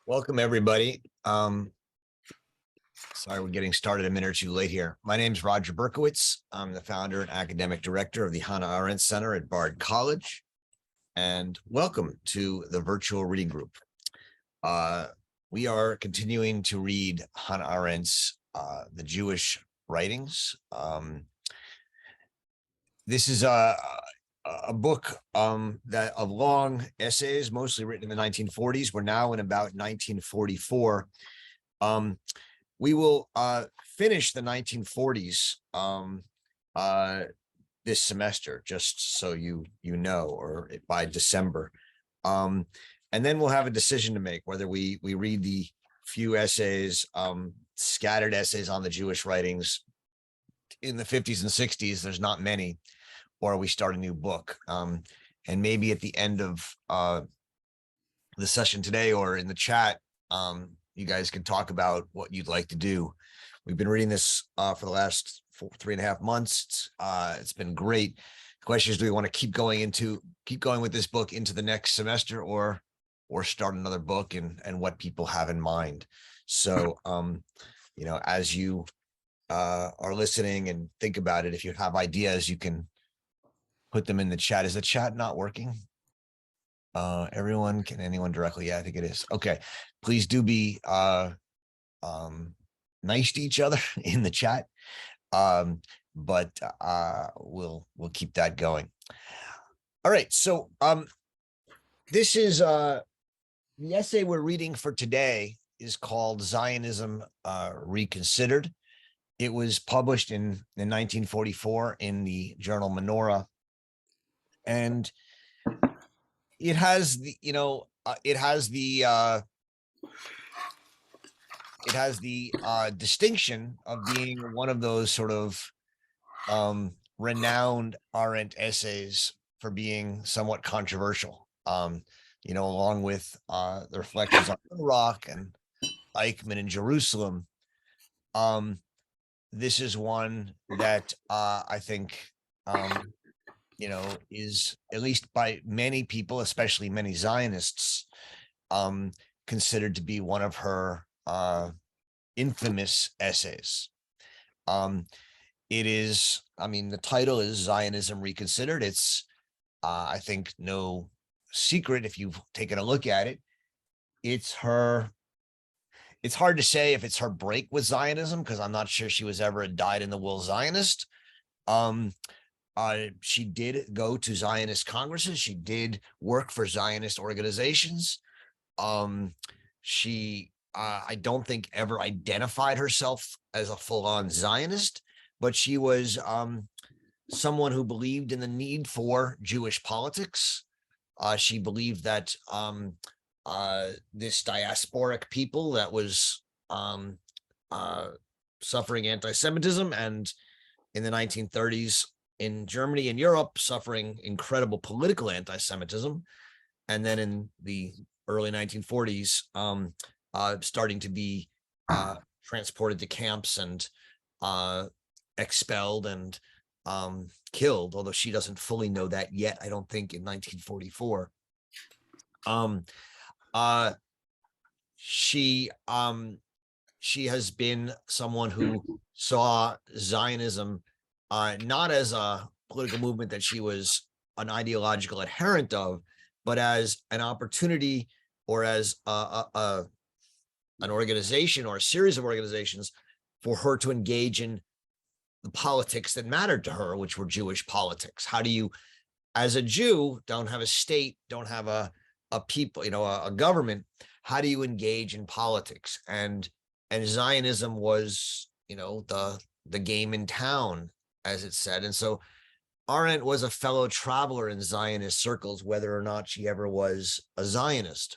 Welcome, everybody. Sorry, we're getting started a minute or two late here. My name is Roger Berkowitz. I'm the founder and academic director of the Hannah Arendt Center at Bard College. And welcome to the virtual reading group. We are continuing to read Hannah Arendt's The Jewish Writings. This is a book that of long essays, mostly written in the 1940s. We're now in about 1944. We will finish the 1940s this semester, just so you know, or by December. And then we'll have a decision to make whether we read the few essays, scattered essays on the Jewish writings in the 50s and 60s. There's not many, or we start a new book. And maybe at the end of the session today or in the chat, you guys can talk about what you'd like to do. We've been reading this for the last 3.5 months. It's been great. The question is, do we want to keep going with this book into the next semester, or start another book, and what people have in mind? So, as you are listening and think about it, if you have ideas, you can put them in the chat. Is the chat not working? Everyone, can anyone directly? Yeah, I think it is. Okay. Please do be nice to each other in the chat. But we'll keep that going. All right. So this is the essay we're reading for today is called Zionism Reconsidered. It was published in 1944 in the journal Menorah. And it has the, it has the distinction of being one of those sort of renowned Arendt essays for being somewhat controversial, along with the reflections on Iraq and Eichmann in Jerusalem. This is one that I think, is, at least by many people, especially many Zionists, considered to be one of her infamous essays. It is, the title is Zionism Reconsidered. It's, I think, no secret if you've taken a look at it. It's hard to say if it's her break with Zionism, because I'm not sure she was ever a dyed-in-the-wool Zionist. She did go to Zionist congresses. She did work for Zionist organizations. She, I don't think, ever identified herself as a full-on Zionist, but she was someone who believed in the need for Jewish politics. She believed that this diasporic people that was suffering anti-Semitism, and in the 1930s in Germany and Europe suffering incredible political anti-Semitism, and then in the early 1940s starting to be transported to camps and expelled and killed, although she doesn't fully know that yet, I don't think, in 1944. She has been someone who saw Zionism not as a political movement that she was an ideological adherent of, but as an opportunity, or as an organization or a series of organizations for her to engage in the politics that mattered to her, which were Jewish politics. How do you, as a Jew, don't have a state, don't have a people, a government, how do you engage in politics? And Zionism was, the game in town, as it said. And so Arendt was a fellow traveler in Zionist circles, whether or not she ever was a Zionist.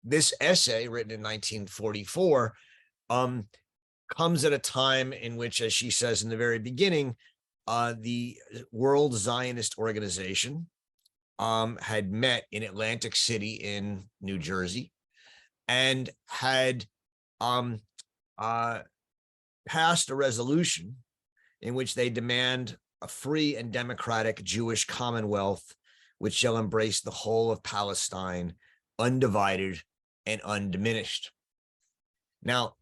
This essay, written in 1944, comes at a time in which, as she says in the very beginning, the World Zionist Organization had met in Atlantic City in New Jersey, and had passed a resolution in which they demand a free and democratic Jewish commonwealth, which shall embrace the whole of Palestine, undivided and undiminished. Now,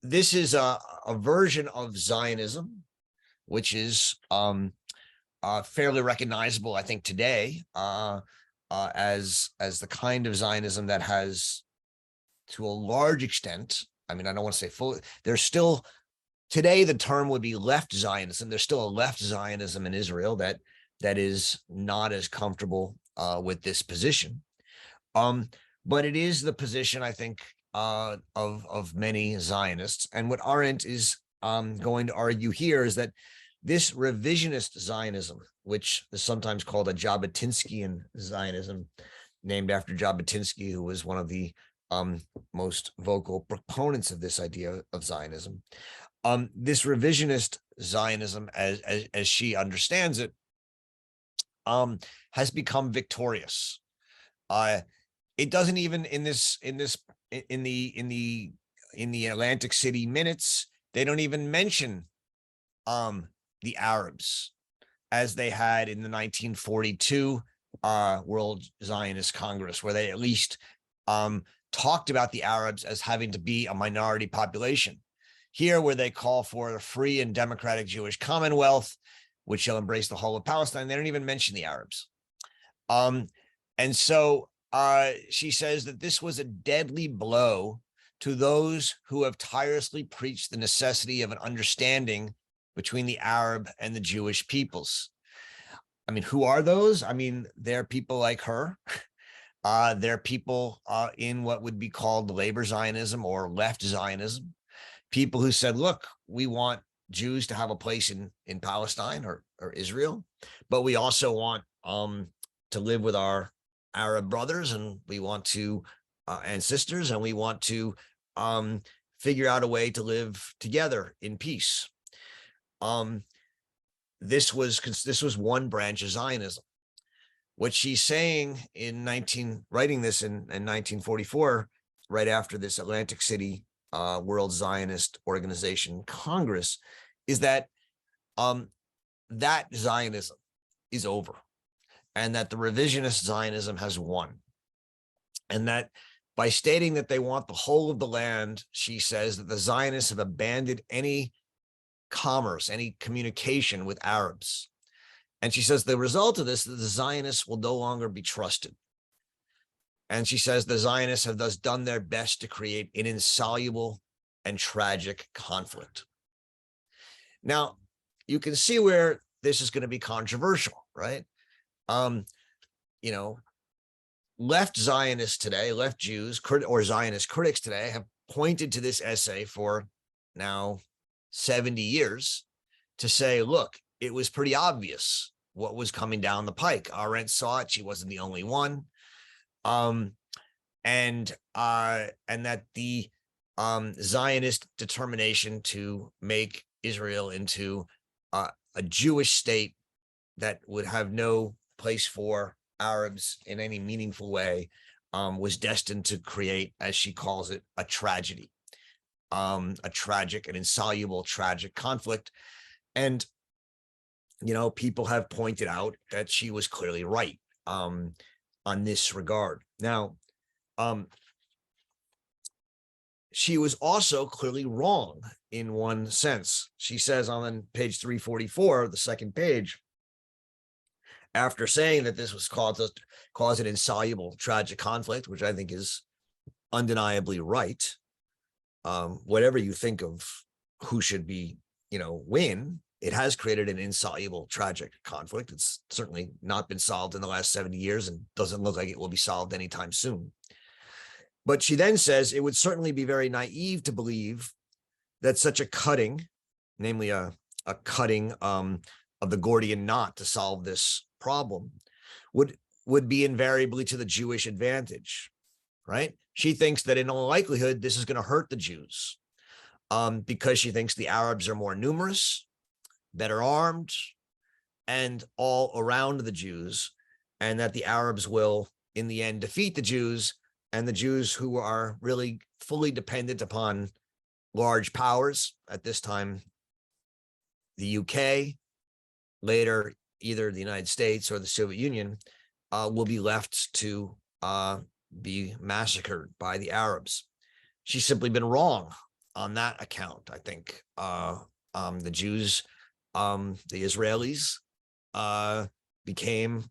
this is a version of Zionism, which is fairly recognizable, I think, today as the kind of Zionism that has, to a large extent, I mean, I don't want to say fully, there's still, today the term would be left Zionism. There's still a left Zionism in Israel that is not as comfortable with this position. But it is the position, I think, of many Zionists. And what Arendt is going to argue here is that this revisionist Zionism, which is sometimes called a Jabotinskian Zionism, named after Jabotinsky, who was one of the most vocal proponents of this idea of Zionism. This revisionist Zionism, as she understands it, has become victorious. It doesn't even in the Atlantic City minutes, they don't even mention the Arabs as they had in the 1942 World Zionist Congress, where they at least talked about the Arabs as having to be a minority population. Here, where they call for a free and democratic Jewish commonwealth, which shall embrace the whole of Palestine, they don't even mention the Arabs. And so she says that this was a deadly blow to those who have tirelessly preached the necessity of an understanding between the Arab and the Jewish peoples. I mean, who are those? I mean, they're people like her. They're people in what would be called labor Zionism or left Zionism. People who said, look, we want Jews to have a place in Palestine or Israel, but we also want to live with our Arab brothers, and we want to and sisters, and we want to figure out a way to live together in peace. This was one branch of Zionism. What she's saying writing this in 1944, right after this Atlantic City World Zionist Organization Congress, is that that Zionism is over, and that the revisionist Zionism has won. And that by stating that they want the whole of the land, she says that the Zionists have abandoned any commerce, any communication with Arabs. And she says the result of this is the Zionists will no longer be trusted. And she says the Zionists have thus done their best to create an insoluble and tragic conflict. Now, you can see where this is going to be controversial, right? You know, left Zionists today, left Jews or Zionist critics today have pointed to this essay for now 70 years to say, look, it was pretty obvious what was coming down the pike. Arendt saw it. She wasn't the only one. And that the Zionist determination to make Israel into a Jewish state that would have no place for Arabs in any meaningful way was destined to create, as she calls it, a tragedy, an insoluble, tragic conflict. And, you know, people have pointed out that she was clearly right on this regard. Now, she was also clearly wrong in one sense. She says on page 344, the second page, after saying that this was cause an insoluble, tragic conflict, which I think is undeniably right. Whatever you think of who should be, win, it has created an insoluble, tragic conflict. It's certainly not been solved in the last 70 years and doesn't look like it will be solved anytime soon. But she then says it would certainly be very naive to believe that such a cutting, namely a cutting of the Gordian knot to solve this problem, would be invariably to the Jewish advantage, right? She thinks that in all likelihood, this is going to hurt the Jews because she thinks the Arabs are more numerous, better armed, and all around the Jews, and that the Arabs will, in the end, defeat the Jews, and the Jews who are really fully dependent upon large powers, at this time, the UK, later either the United States or the Soviet Union will be left to be massacred by the Arabs. She's simply been wrong on that account. I think the Jews, the Israelis, became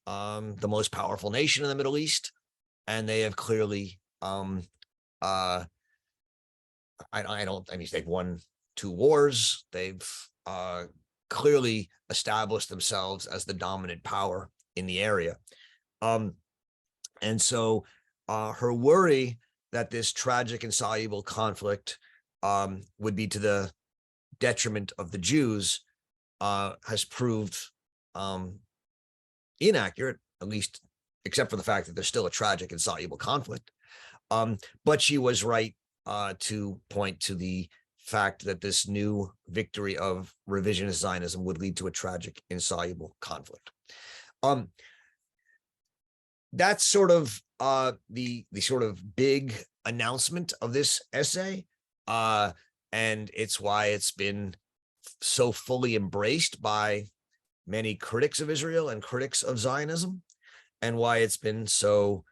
the most powerful nation in the Middle East, and they have clearly, I mean, they've won 2 wars. They've clearly established themselves as the dominant power in the area. And so her worry that this tragic, insoluble conflict would be to the detriment of the Jews has proved inaccurate, at least except for the fact that there's still a tragic, insoluble conflict. But she was right to point to the fact that this new victory of revisionist Zionism would lead to a tragic, insoluble conflict. That's sort of the sort of big announcement of this essay, and it's why it's been so fully embraced by many critics of Israel and critics of Zionism, and why it's been so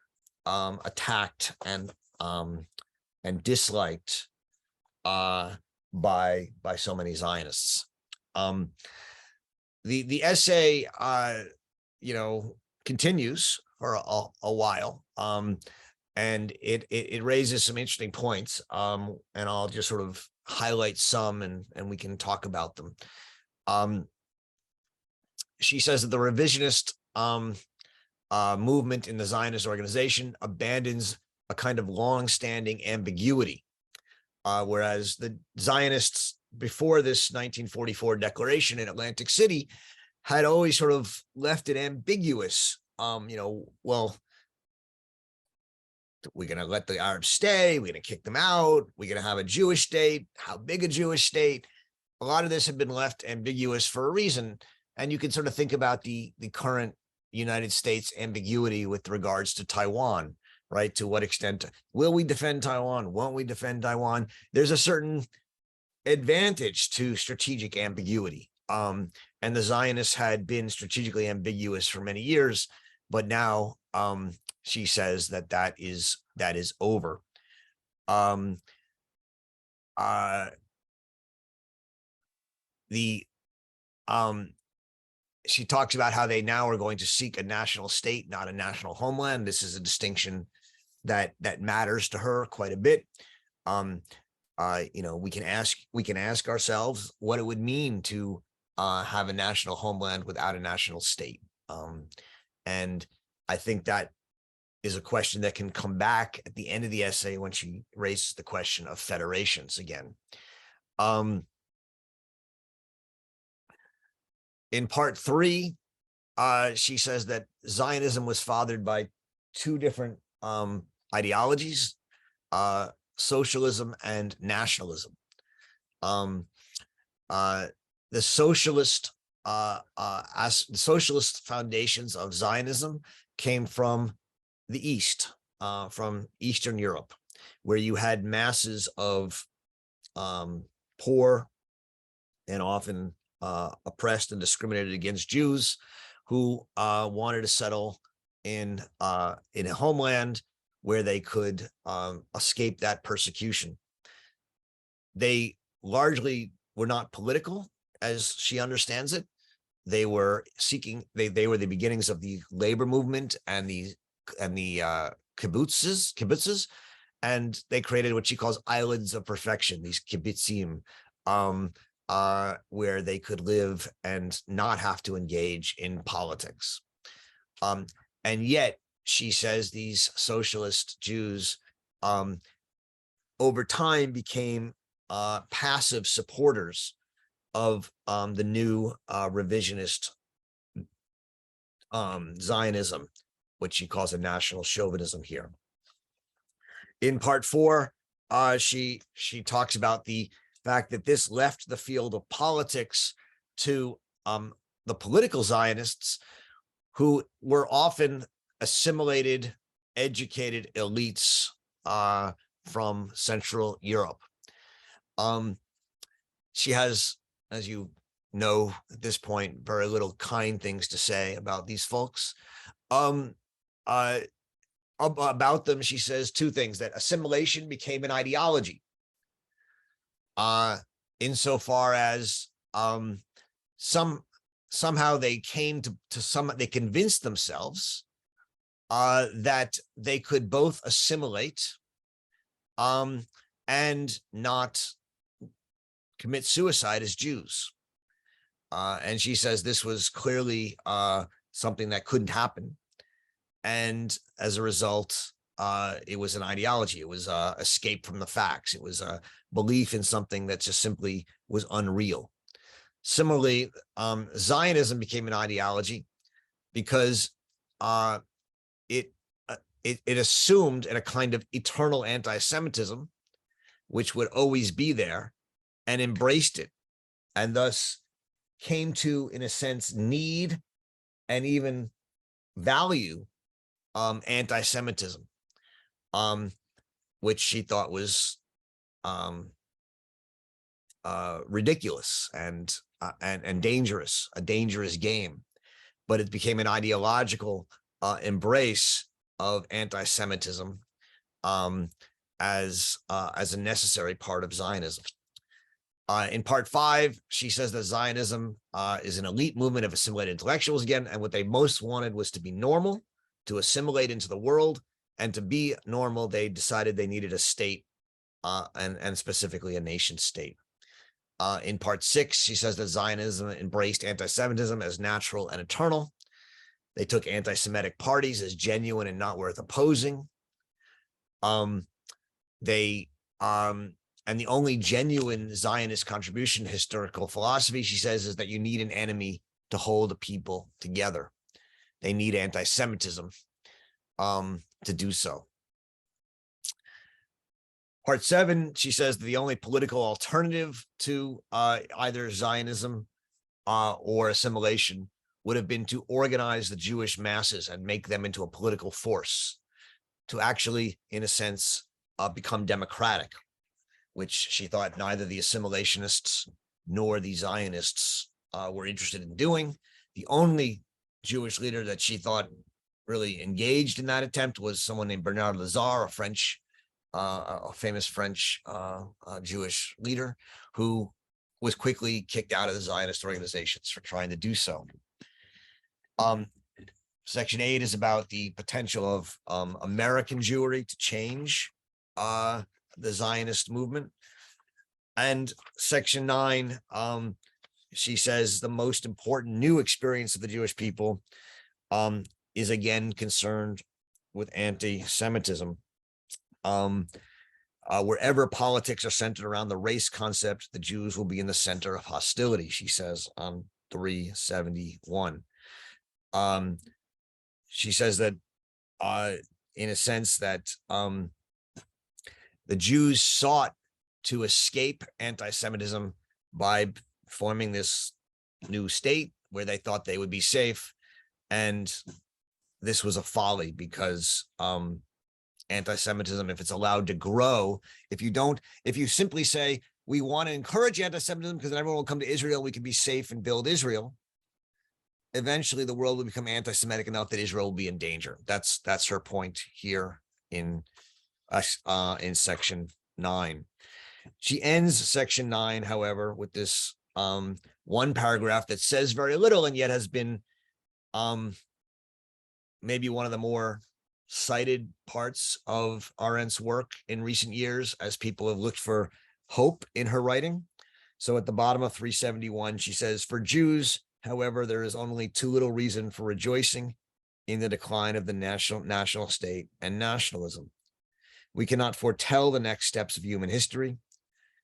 attacked and disliked by so many Zionists. The essay, continues for a while, and it raises some interesting points, and I'll just sort of highlight some, and we can talk about them. She says that the revisionist movement in the Zionist organization abandons a kind of long-standing ambiguity, whereas the Zionists before this 1944 declaration in Atlantic City had always sort of left it ambiguous. Well, we're going to let the Arabs stay, we're going to kick them out, we're going to have a Jewish state, how big a Jewish state. A lot of this had been left ambiguous for a reason. And you can sort of think about the current United States ambiguity with regards to Taiwan, right? To what extent will we defend Taiwan? Won't we defend Taiwan? There's a certain advantage to strategic ambiguity. And the Zionists had been strategically ambiguous for many years, but now she says that is over. She talks about how they now are going to seek a national state, not a national homeland. This is a distinction that matters to her quite a bit. We can ask ourselves what it would mean to have a national homeland without a national state. And I think that is a question that can come back at the end of the essay when she raises the question of federations again. In part 3, she says that Zionism was fathered by 2 different ideologies, socialism and nationalism. The socialist foundations of Zionism came from the East, from Eastern Europe, where you had masses of poor and often oppressed and discriminated against Jews who wanted to settle in a homeland where they could escape that persecution. They largely were not political, as she understands it. They were seeking, they were the beginnings of the labor movement and the kibbutzes, and they created what she calls islands of perfection, these kibbutzim, where they could live and not have to engage in politics. And yet, she says these socialist Jews over time became passive supporters of the new revisionist Zionism, which she calls a national chauvinism here. In part 4, she talks about the fact that this left the field of politics to the political Zionists, who were often assimilated, educated elites from Central Europe. She has, as you know at this point very little kind things to say about these folks. About them, she says two things: that assimilation became an ideology, insofar as somehow they came to they convinced themselves that they could both assimilate and not commit suicide as Jews. And she says this was clearly something that couldn't happen. And as a result, it was an ideology. It was escape from the facts. It was a belief in something that just simply was unreal. Similarly, Zionism became an ideology because it assumed a kind of eternal anti-Semitism, which would always be there, and embraced it, and thus came to, in a sense, need and even value anti-Semitism, which she thought was ridiculous and dangerous, a dangerous game. But it became an ideological embrace of anti-Semitism as a necessary part of Zionism. In part 5, she says that Zionism is an elite movement of assimilated intellectuals again, and what they most wanted was to be normal, to assimilate into the world, and to be normal, they decided they needed a state, and specifically a nation state. In part 6, she says that Zionism embraced anti-Semitism as natural and eternal. They took anti-Semitic parties as genuine and not worth opposing. And the only genuine Zionist contribution to historical philosophy, she says, is that you need an enemy to hold a people together. They need anti-Semitism to do so. Part 7, she says that the only political alternative to either Zionism or assimilation would have been to organize the Jewish masses and make them into a political force, to actually, in a sense, become democratic, which she thought neither the assimilationists nor the Zionists were interested in doing. The only Jewish leader that she thought really engaged in that attempt was someone named Bernard Lazare, a famous French Jewish leader, who was quickly kicked out of the Zionist organizations for trying to do so. Section 8 is about the potential of American Jewry to change the Zionist movement. And section 9, she says the most important new experience of the Jewish people is again concerned with anti-Semitism. Wherever politics are centered around the race concept, the Jews will be in the center of hostility, she says on 371. She says that in a sense that the Jews sought to escape anti-Semitism by forming this new state where they thought they would be safe. And this was a folly because anti-Semitism, if it's allowed to grow, if you simply say, we want to encourage anti-Semitism because then everyone will come to Israel, we can be safe and build Israel, eventually the world will become anti-Semitic enough that Israel will be in danger. That's her point here in section 9. She ends section 9, however, with this one paragraph that says very little and yet has been maybe one of the more cited parts of Arendt's work in recent years as people have looked for hope in her writing. So at the bottom of 371, she says, for Jews, however, there is only too little reason for rejoicing in the decline of the national state and nationalism. We cannot foretell the next steps of human history,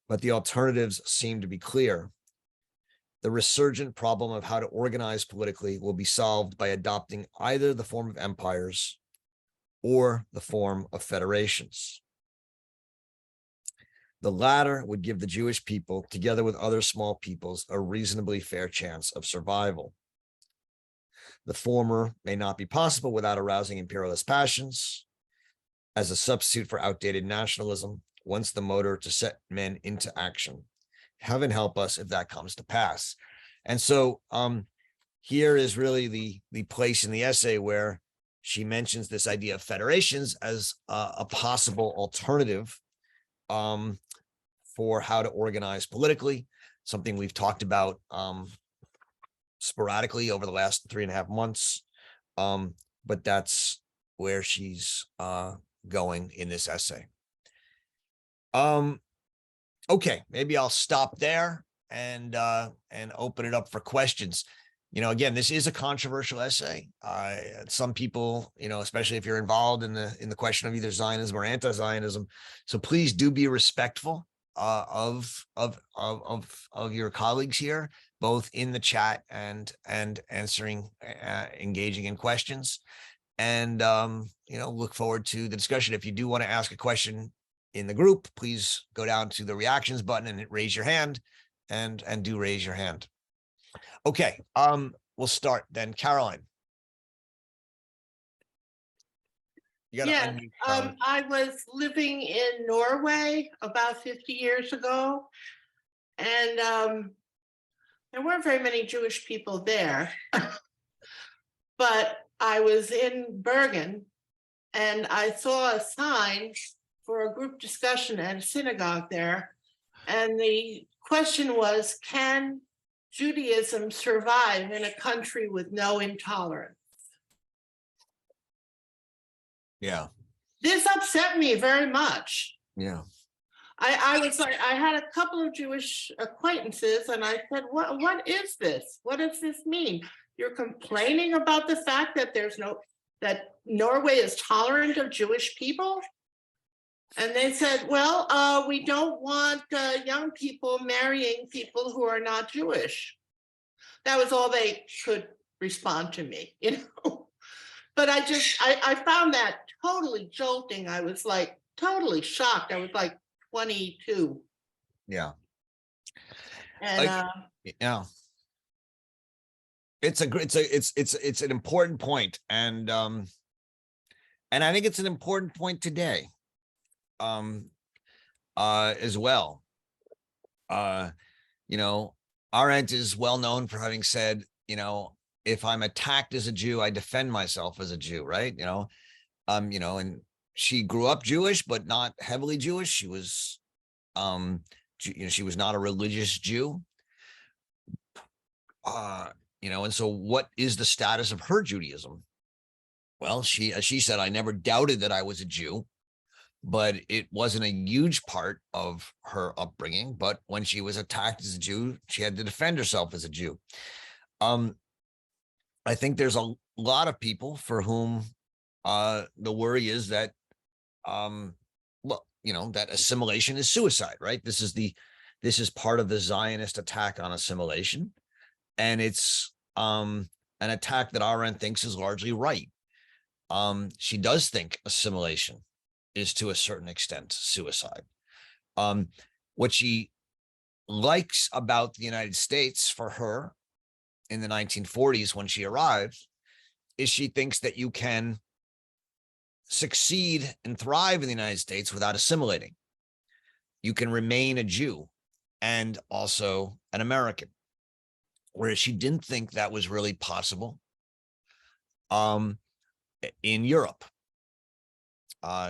but the alternatives seem to be clear. The resurgent problem of how to organize politically will be solved by adopting either the form of empires or the form of federations. The latter would give the Jewish people, together with other small peoples, a reasonably fair chance of survival. The former may not be possible without arousing imperialist passions as a substitute for outdated nationalism, once the motor to set men into action. Heaven help us if that comes to pass. And so here is really the place in the essay where she mentions this idea of federations as a possible alternative for how to organize politically, something we've talked about sporadically over the last 3.5 months. But that's where she's going in this essay. Okay, maybe I'll stop there and open it up for questions. Again, this is a controversial essay. Some people, especially if you're involved in the question of either Zionism or anti-Zionism, so please do be respectful of your colleagues here, both in the chat and answering, engaging in questions, and look forward to the discussion. If you do want to ask a question in the group, please go down to the reactions button and raise your hand, and do raise your hand. Okay, we'll start then. Caroline. You gotta unmute, Caroline. I was living in Norway about 50 years ago, and there weren't very many Jewish people there. But I was in Bergen, and I saw a sign for a group discussion at a synagogue there. And the question was, can Judaism survive in a country with no intolerance? Yeah. This upset me very much. Yeah. I was like, I had a couple of Jewish acquaintances, and I said, what is this? What does this mean? You're complaining about the fact that that Norway is tolerant of Jewish people? And they said, well, we don't want young people marrying people who are not Jewish. That was all they could respond to me, But I found that totally jolting. I was like totally shocked. I was like 22. Yeah. And yeah. It's an important point, and I think it's an important point today as well. Arendt is well known for having said, if I'm attacked as a Jew, I defend myself as a Jew, right? And she grew up Jewish, but not heavily Jewish. She was she was not a religious Jew. And so what is the status of her Judaism? Well, she said, I never doubted that I was a Jew, but it wasn't a huge part of her upbringing. But when she was attacked as a Jew, she had to defend herself as a Jew. I think there's a lot of people for whom the worry is that, that assimilation is suicide, right? This is part of the Zionist attack on assimilation. And it's an attack that Arendt thinks is largely right. She does think assimilation is to a certain extent suicide. What she likes about the United States for her in the 1940s when she arrived is she thinks that you can succeed and thrive in the United States without assimilating. You can remain a Jew and also an American, whereas she didn't think that was really possible in Europe.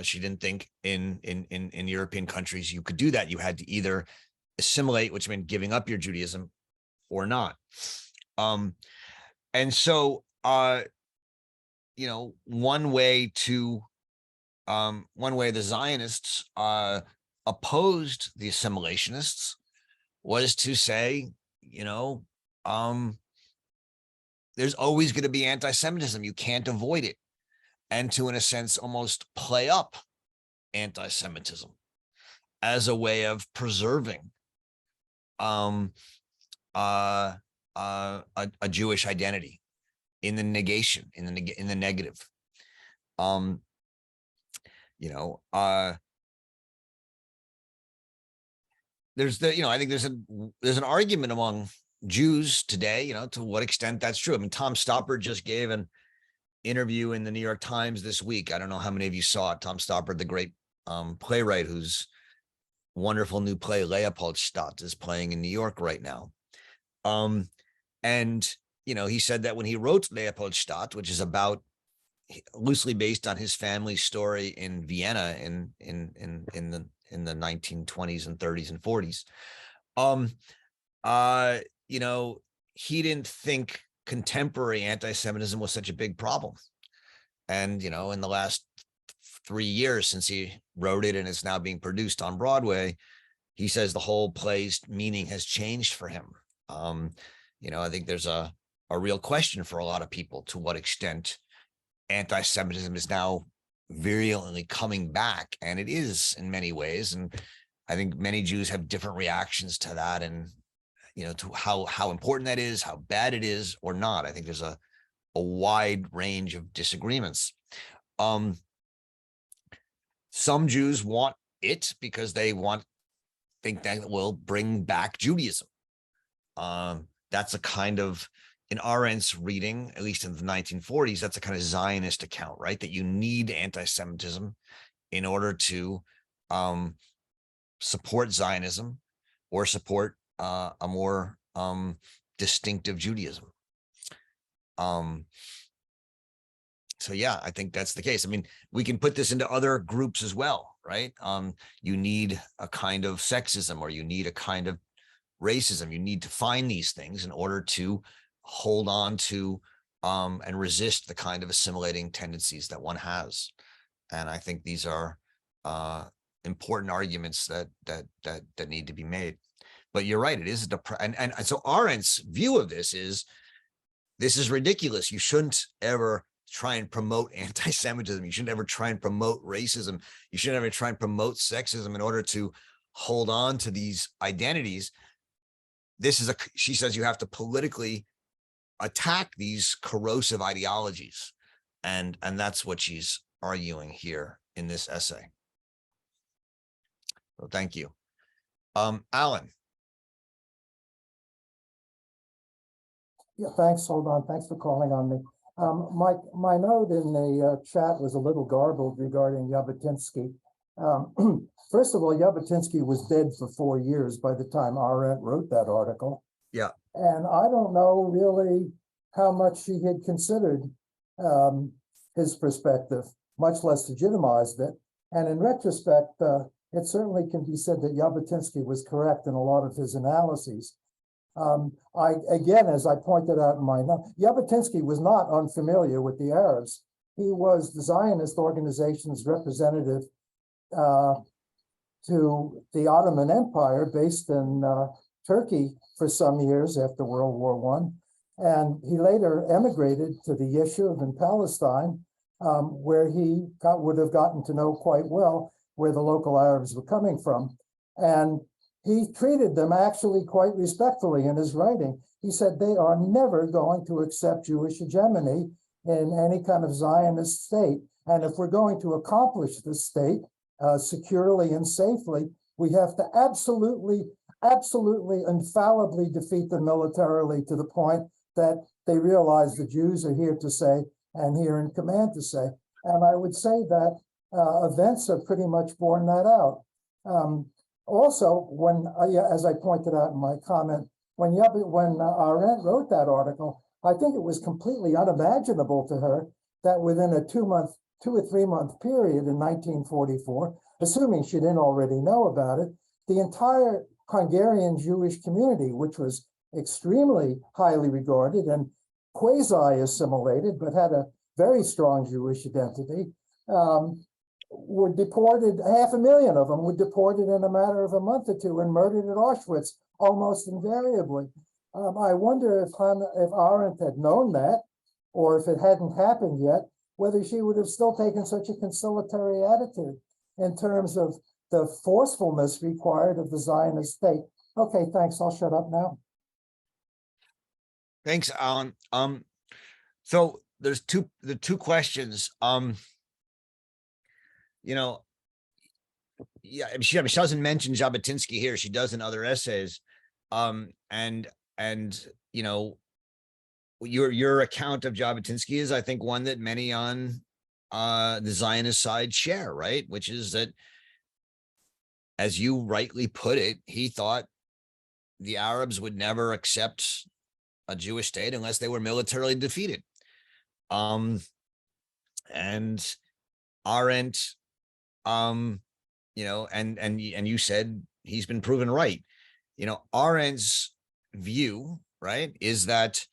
She didn't think in European countries you could do that. You had to either assimilate, which meant giving up your Judaism, or not. And so, one way the Zionists opposed the assimilationists was to say, there's always going to be anti-Semitism. You can't avoid it. And to, in a sense, almost play up anti-Semitism as a way of preserving a Jewish identity in the negation, in the negative. I think there's an argument among Jews today, to what extent that's true. I mean, Tom Stoppard just gave an interview in the New York Times this week. I don't know how many of you saw it. Tom Stoppard, the great playwright whose wonderful new play Leopoldstadt is playing in New York right now. And, he said that when he wrote Leopoldstadt, which is about loosely based on his family's story in Vienna in the 1920s and 30s and 40s. He didn't think contemporary anti-Semitism was such a big problem. And, in the last 3 years since he wrote it and it's now being produced on Broadway, he says the whole play's meaning has changed for him. I think there's a real question for a lot of people to what extent anti-Semitism is now virulently coming back, and it is in many ways. And I think many Jews have different reactions to that, and to how important that is, how bad it is, or not. I think there's a wide range of disagreements. Some Jews want it because they think that will bring back Judaism. That's a kind of, in Arendt's reading, at least in the 1940s, that's a kind of Zionist account, right? That you need anti-Semitism in order to support Zionism or support a more distinctive Judaism. So yeah, I think that's the case. I mean, we can put this into other groups as well, right? You need a kind of sexism, or you need a kind of racism. You need to find these things in order to hold on to and resist the kind of assimilating tendencies that one has. And I think these are important arguments that need to be made. But you're right, it is and so Arendt's view of this is ridiculous. You shouldn't ever try and promote anti-Semitism. You shouldn't ever try and promote racism. You shouldn't ever try and promote sexism in order to hold on to these identities. She says you have to politically attack these corrosive ideologies. And that's what she's arguing here in this essay. So thank you. Alan. Yeah, thanks. Hold on. Thanks for calling on me. My note in the chat was a little garbled regarding Jabotinsky. First of all, Jabotinsky was dead for 4 years by the time Arendt wrote that article. Yeah. And I don't know really how much she had considered his perspective, much less legitimized it. And in retrospect, it certainly can be said that Jabotinsky was correct in a lot of his analyses. Again, as I pointed out in my note, Jabotinsky was not unfamiliar with the Arabs. He was the Zionist organization's representative to the Ottoman Empire, based in Turkey for some years after World War I. And he later emigrated to the Yeshuv in Palestine, where he would have gotten to know quite well where the local Arabs were coming from. And he treated them actually quite respectfully in his writing. He said they are never going to accept Jewish hegemony in any kind of Zionist state. And if we're going to accomplish this state securely and safely, we have to absolutely, infallibly defeat them militarily, to the point that they realize the Jews are here to say and here in command to say. And I would say that events have pretty much borne that out. Also, when, as I pointed out in my comment, when Arendt wrote that article, I think it was completely unimaginable to her that within a 2 or 3 month period in 1944, assuming she didn't already know about it, the entire Hungarian Jewish community, which was extremely highly regarded and quasi-assimilated, but had a very strong Jewish identity, were deported. 500,000 of them were deported in a matter of a month or two and murdered at Auschwitz almost invariably. I wonder if Arendt had known that, or if it hadn't happened yet, whether she would have still taken such a conciliatory attitude in terms of the forcefulness required of the Zionist state. Okay, thanks. I'll shut up now. Thanks, Alan. So there's the two questions. Yeah, she doesn't mention Jabotinsky here. She does in other essays. Your account of Jabotinsky is, I think, one that many on the Zionist side share, right? Which is that, as you rightly put it, he thought the Arabs would never accept a Jewish state unless they were militarily defeated. And Arendt, and you said he's been proven right. Arendt's view, right, is that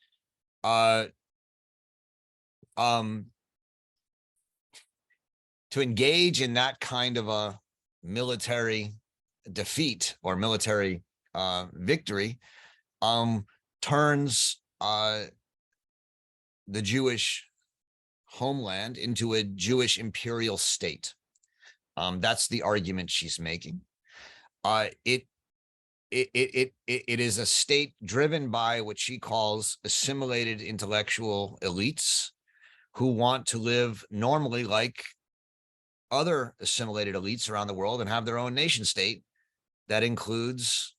to engage in that kind of a military defeat or military victory turns the Jewish homeland into a Jewish imperial state. That's the argument she's making. It is a state driven by what she calls assimilated intellectual elites who want to live normally like other assimilated elites around the world and have their own nation state that includes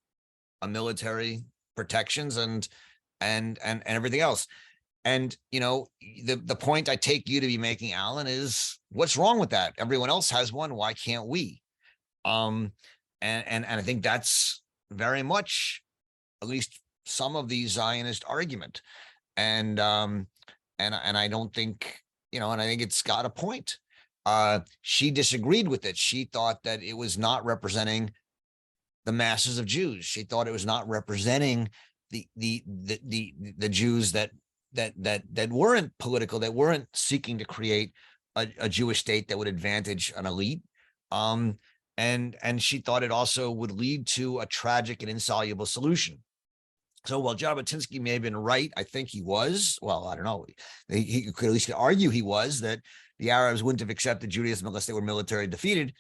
a military protections and everything else. And the point I take you to be making, Alan, is what's wrong with that? Everyone else has one. Why can't we? And I think that's very much at least some of the Zionist argument. And I don't think, and I think it's got a point. She disagreed with it. She thought that it was not representing the masses of Jews. She thought it was not representing the Jews that weren't political, that weren't seeking to create a Jewish state that would advantage an elite. And she thought it also would lead to a tragic and insoluble solution. So while Jabotinsky may have been right, I think he was, well, I don't know. He could at least argue he was, that the Arabs wouldn't have accepted Judaism unless they were military defeated.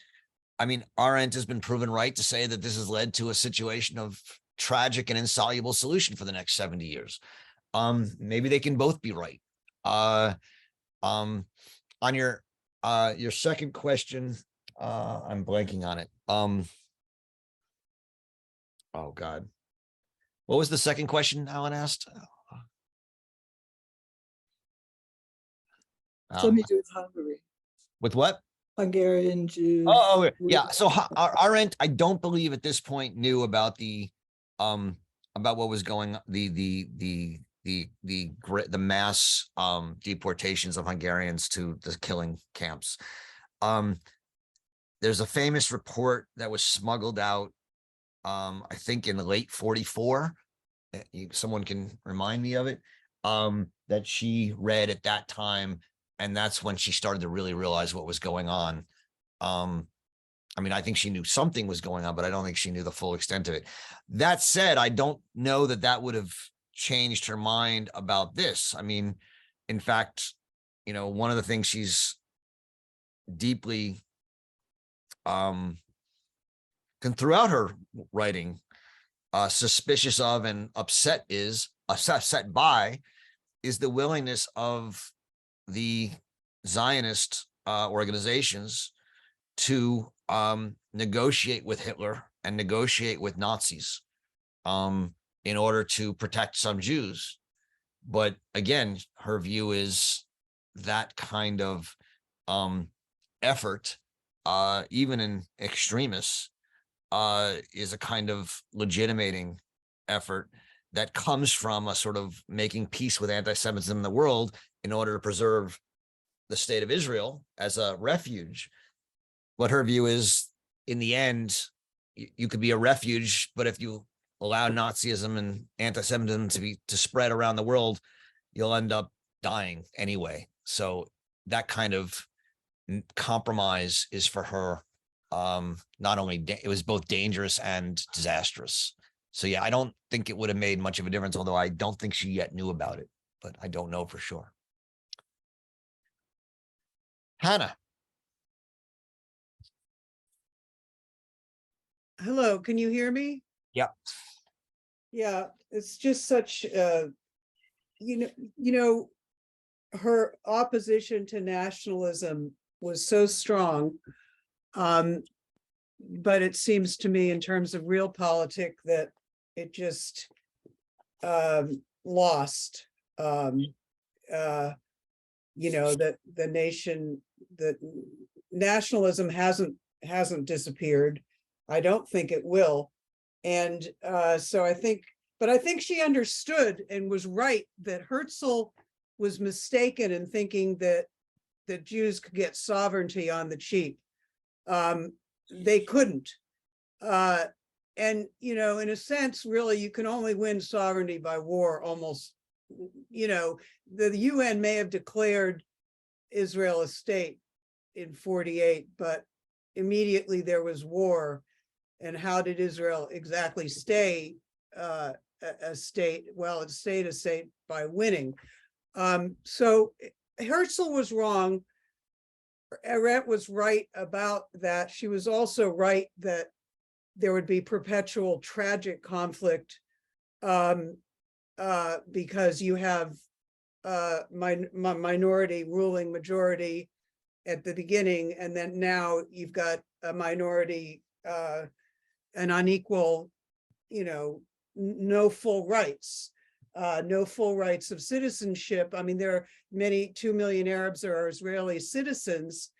I mean, Arendt has been proven right to say that this has led to a situation of tragic and insoluble solution for the next 70 years. Maybe they can both be right. On your second question, I'm blanking on it. Oh God. What was the second question Alan asked? Something to do with Hungary. With what? Hungarian Jews. Oh, yeah. So Arendt, I don't believe at this point knew about about what was going on, the mass deportations of Hungarians to the killing camps. There's a famous report that was smuggled out, I think in the late 44. Someone can remind me of it, that she read at that time. And that's when she started to really realize what was going on. I mean, I think she knew something was going on, but I don't think she knew the full extent of it. That said, I don't know that that would have changed her mind about this. I mean, in fact, one of the things she's deeply throughout her writing suspicious of and upset by is the willingness of the Zionist organizations to negotiate with Hitler and negotiate with Nazis in order to protect some Jews. But again, her view is that kind of effort, even in extremists, is a kind of legitimating effort that comes from a sort of making peace with anti-Semitism in the world in order to preserve the state of Israel as a refuge. What her view is, in the end, you could be a refuge, but if you allow Nazism and anti-Semitism to spread around the world, you'll end up dying anyway. So that kind of compromise is for her not only it was both dangerous and disastrous. So yeah, I don't think it would have made much of a difference, although I don't think she yet knew about it, but I don't know for sure. Hannah. Hello, can you hear me? Yeah. Yeah, it's just such her opposition to nationalism was so strong. But it seems to me in terms of realpolitik that it just lost, that the nation, that nationalism hasn't disappeared. I don't think it will. And so I think But I think she understood and was right that Herzl was mistaken in thinking that Jews could get sovereignty on the cheap. They couldn't. And, in a sense, really, you can only win sovereignty by war almost. The UN may have declared Israel a state in 48, but immediately there was war. And how did Israel exactly stay a state? Well, it stayed a state by winning. So Herzl was wrong. Arendt was right about that. She was also right that there would be perpetual tragic conflict because you have minority ruling majority at the beginning, and then now you've got a minority, an unequal, no full rights. No full rights of citizenship. I mean, there are 2 million Arabs are Israeli citizens,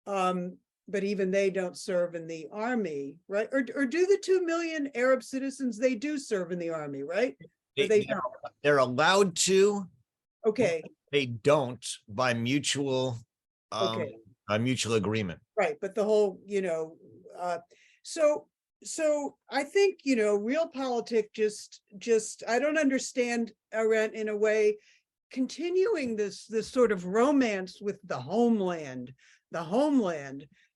but even they don't serve in the army, right? Or do the 2 million Arab citizens, they do serve in the army, right? Or they don't? They're allowed to. Okay. They don't by mutual Okay. by mutual agreement. Right, but the whole, so I think, realpolitik just I don't understand Arendt in a way, continuing this sort of romance with the homeland.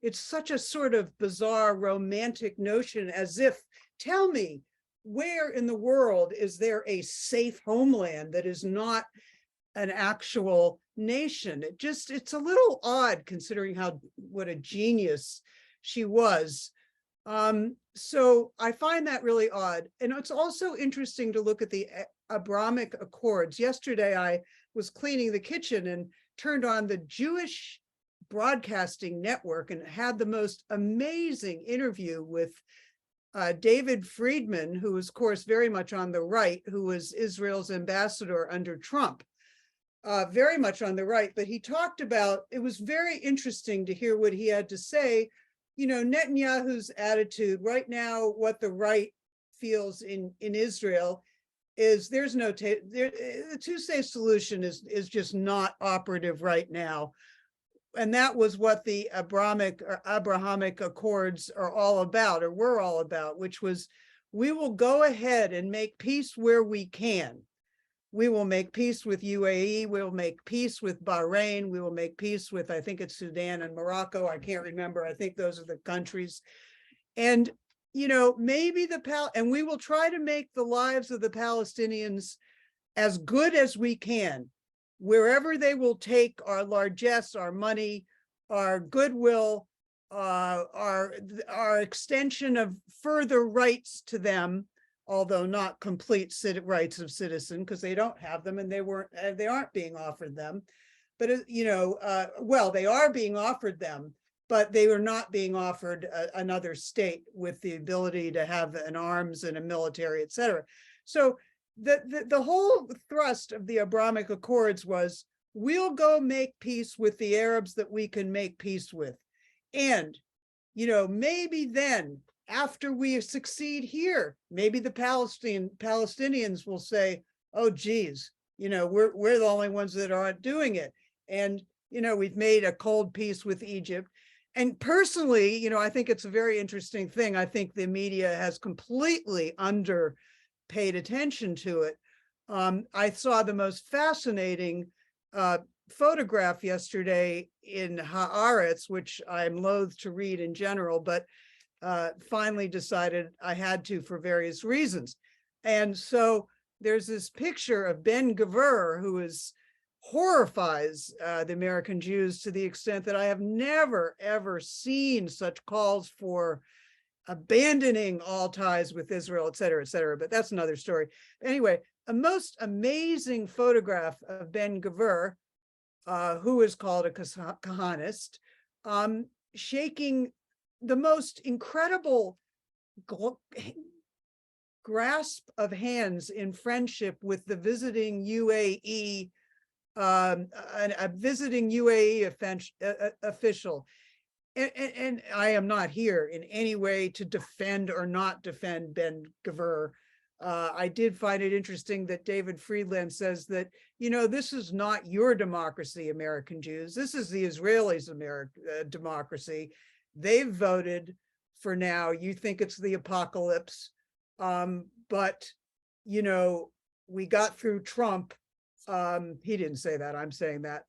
It's such a sort of bizarre romantic notion, as if, tell me, where in the world is there a safe homeland that is not an actual nation? It's a little odd considering what a genius she was. So I find that really odd. And it's also interesting to look at the Abrahamic Accords. Yesterday, I was cleaning the kitchen and turned on the Jewish Broadcasting Network and had the most amazing interview with David Friedman, who was, of course, very much on the right, who was Israel's ambassador under Trump. Very much on the right, but he talked about, it was very interesting to hear what he had to say. Netanyahu's attitude right now, what the right feels in Israel is there's no, the two-state solution is just not operative right now. And that was what the Abrahamic Accords are all about, or were all about, which was, we will go ahead and make peace where we can. We will make peace with UAE. We'll make peace with Bahrain. We will make peace with, I think it's Sudan and Morocco. I can't remember. I think those are the countries. And, maybe and we will try to make the lives of the Palestinians as good as we can, wherever they will take our largesse, our money, our goodwill, our extension of further rights to them, although not complete rights of citizen, because they don't have them and they aren't being offered them. But, well, they are being offered them, but they were not being offered another state with the ability to have an arms and a military, et cetera. So the whole thrust of the Abrahamic Accords was, we'll go make peace with the Arabs that we can make peace with. And, maybe then, after we succeed here, maybe the Palestinians will say, oh, geez, we're the only ones that aren't doing it. And, we've made a cold peace with Egypt. And personally, I think it's a very interesting thing. I think the media has completely paid attention to it. I saw the most fascinating photograph yesterday in Haaretz, which I'm loath to read in general, but finally decided I had to for various reasons. And so there's this picture of Ben-Gvir, who horrifies the American Jews to the extent that I have never, ever seen such calls for abandoning all ties with Israel, et cetera, but that's another story. Anyway, a most amazing photograph of Ben-Gvir, who is called a Kahanist, shaking the most incredible grasp of hands in friendship with the visiting UAE, a visiting UAE official. And I am not here in any way to defend or not defend Ben-Gvir. I did find it interesting that David Friedland says that, this is not your democracy, American Jews. This is the Israelis' democracy. They've voted for now. You think it's the apocalypse. But, we got through Trump. He didn't say that. I'm saying that,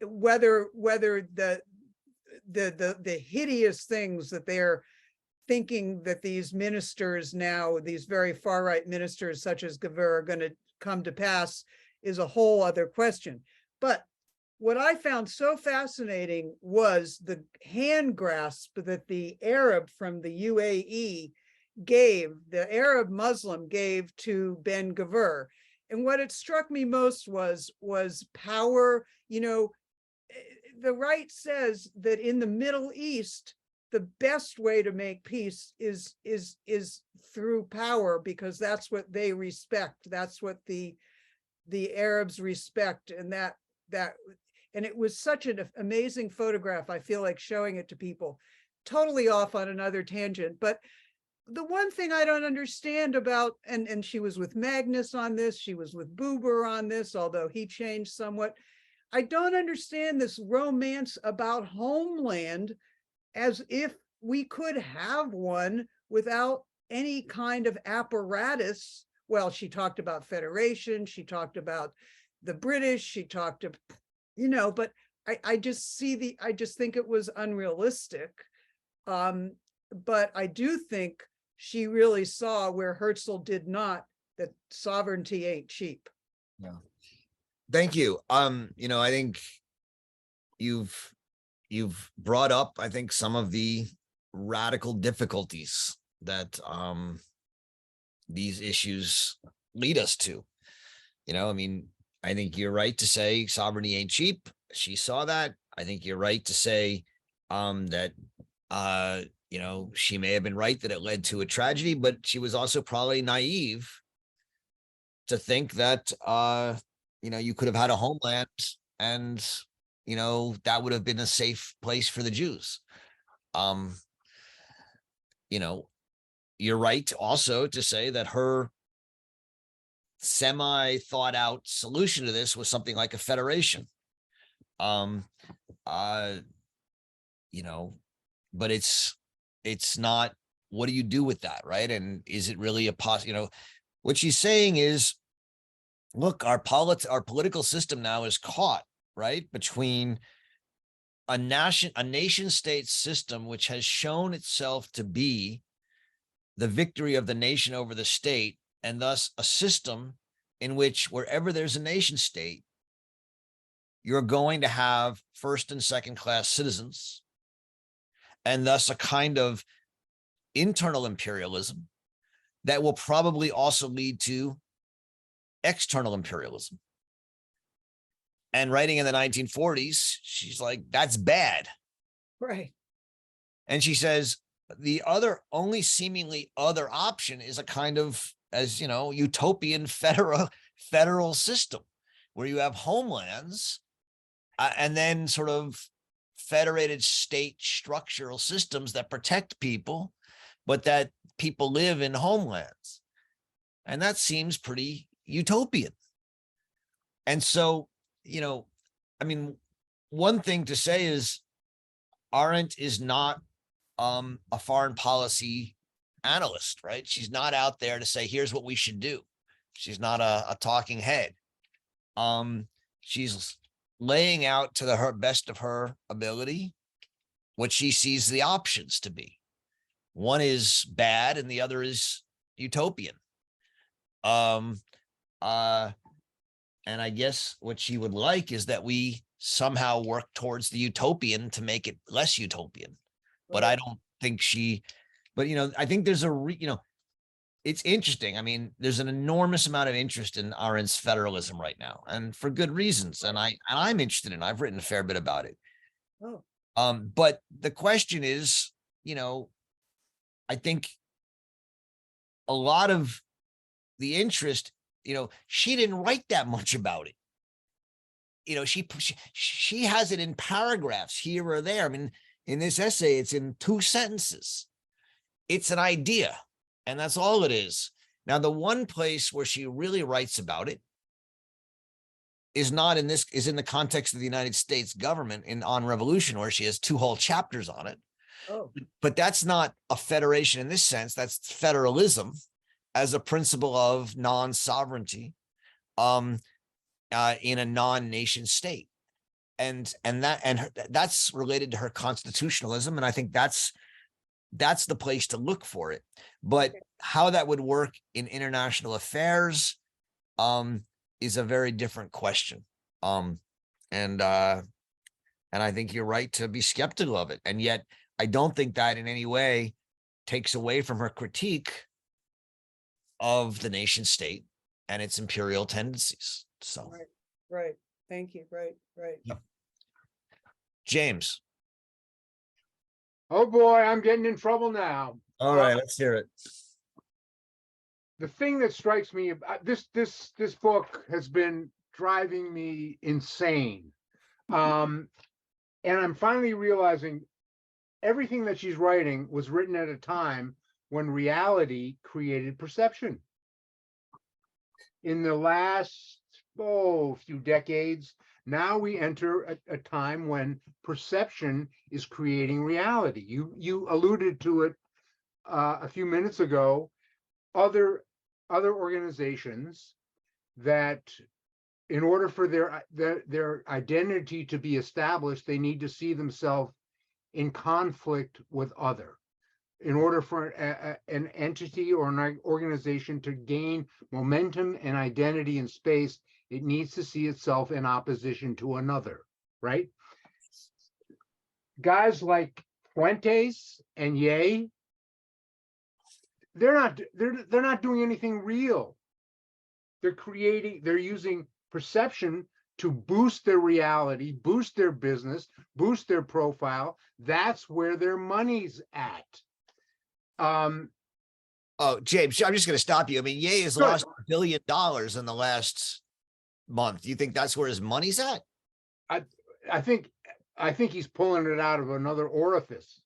whether the hideous things that they're thinking that these ministers now, these very far-right ministers such as Gavur are going to come to pass is a whole other question. But what I found so fascinating was the hand grasp that the Arab from the UAE gave, the Arab Muslim gave to Ben Gavur. And what it struck me most was power. The right says that in the Middle East, the best way to make peace is through power, because that's what they respect. That's what the Arabs respect. And and it was such an amazing photograph. I feel like showing it to people. Totally off on another tangent, but the one thing I don't understand about, and she was with Magnus on this, she was with Buber on this, although he changed somewhat. I don't understand this romance about homeland, as if we could have one without any kind of apparatus. Well, she talked about federation, she talked about the British, she talked of, but I just think it was unrealistic. But I do think she really saw where Herzl did not, that sovereignty ain't cheap. Yeah. Thank you. I think you've brought up, I think, some of the radical difficulties that these issues lead us to. I think you're right to say sovereignty ain't cheap. She saw that. I think you're right to say that she may have been right that it led to a tragedy, but she was also probably naive to think that you could have had a homeland and that would have been a safe place for the Jews. You're right also to say that her semi thought out solution to this was something like a federation. But it's not, what do you do with that, right? And is it really a what she's saying is, look, our political system now is caught, right, between a nation state system, which has shown itself to be the victory of the nation over the state, and thus a system in which wherever there's a nation state, you're going to have first and second class citizens, and thus a kind of internal imperialism that will probably also lead to external imperialism. And writing in the 1940s, she's like, that's bad. Right. And she says, the only seemingly other option is a kind of, as utopian federal system where you have homelands and then sort of federated state structural systems that protect people, but that people live in homelands. And that seems pretty utopian. And so, one thing to say is Arendt is not a foreign policy analyst, right? She's not out there to say, here's what we should do. She's not a talking head. She's laying out to the best of her ability what she sees the options to be. One is bad and the other is utopian. And I guess what she would like is that we somehow work towards the utopian to make it less utopian. But I don't think I think there's it's interesting. There's an enormous amount of interest in Arendt's federalism right now, and for good reasons. And I'm interested in it. I've written a fair bit about it. Oh. But the question is, I think a lot of the interest, she didn't write that much about it. She has it in paragraphs here or there. In this essay, it's in 2 sentences. It's an idea, and that's all it is. Now, the one place where she really writes about it is not in this, is in the context of the United States government in On Revolution, where she has 2 whole chapters on it. Oh, But that's not a federation in this sense. That's federalism as a principle of non-sovereignty in a non-nation state. And that's related to her constitutionalism. And I think that's the place to look for it. But how that would work in international affairs is a very different question. And I think you're right to be skeptical of it. And yet I don't think that in any way takes away from her critique of the nation state and its imperial tendencies. So, right. Thank you. Right. yep. James. Oh boy, I'm getting in trouble now. All right, let's hear it. The thing that strikes me, this book has been driving me insane. And I'm finally realizing everything that she's writing was written at a time when reality created perception. In the last, few decades, now we enter a time when perception is creating reality. You alluded to it a few minutes ago. Other organizations that, in order for their identity to be established, they need to see themselves in conflict with other. In order for an entity or an organization to gain momentum and identity in space, it needs to see itself in opposition to another, right? Guys like Fuentes and Ye, they're not doing anything real. They're using perception to boost their reality, boost their business, boost their profile. That's where their money's at. Oh, James, I'm just going to stop you. I mean, Ye has lost $1 billion in the last month. Do you think that's where his money's at? I think he's pulling it out of another orifice.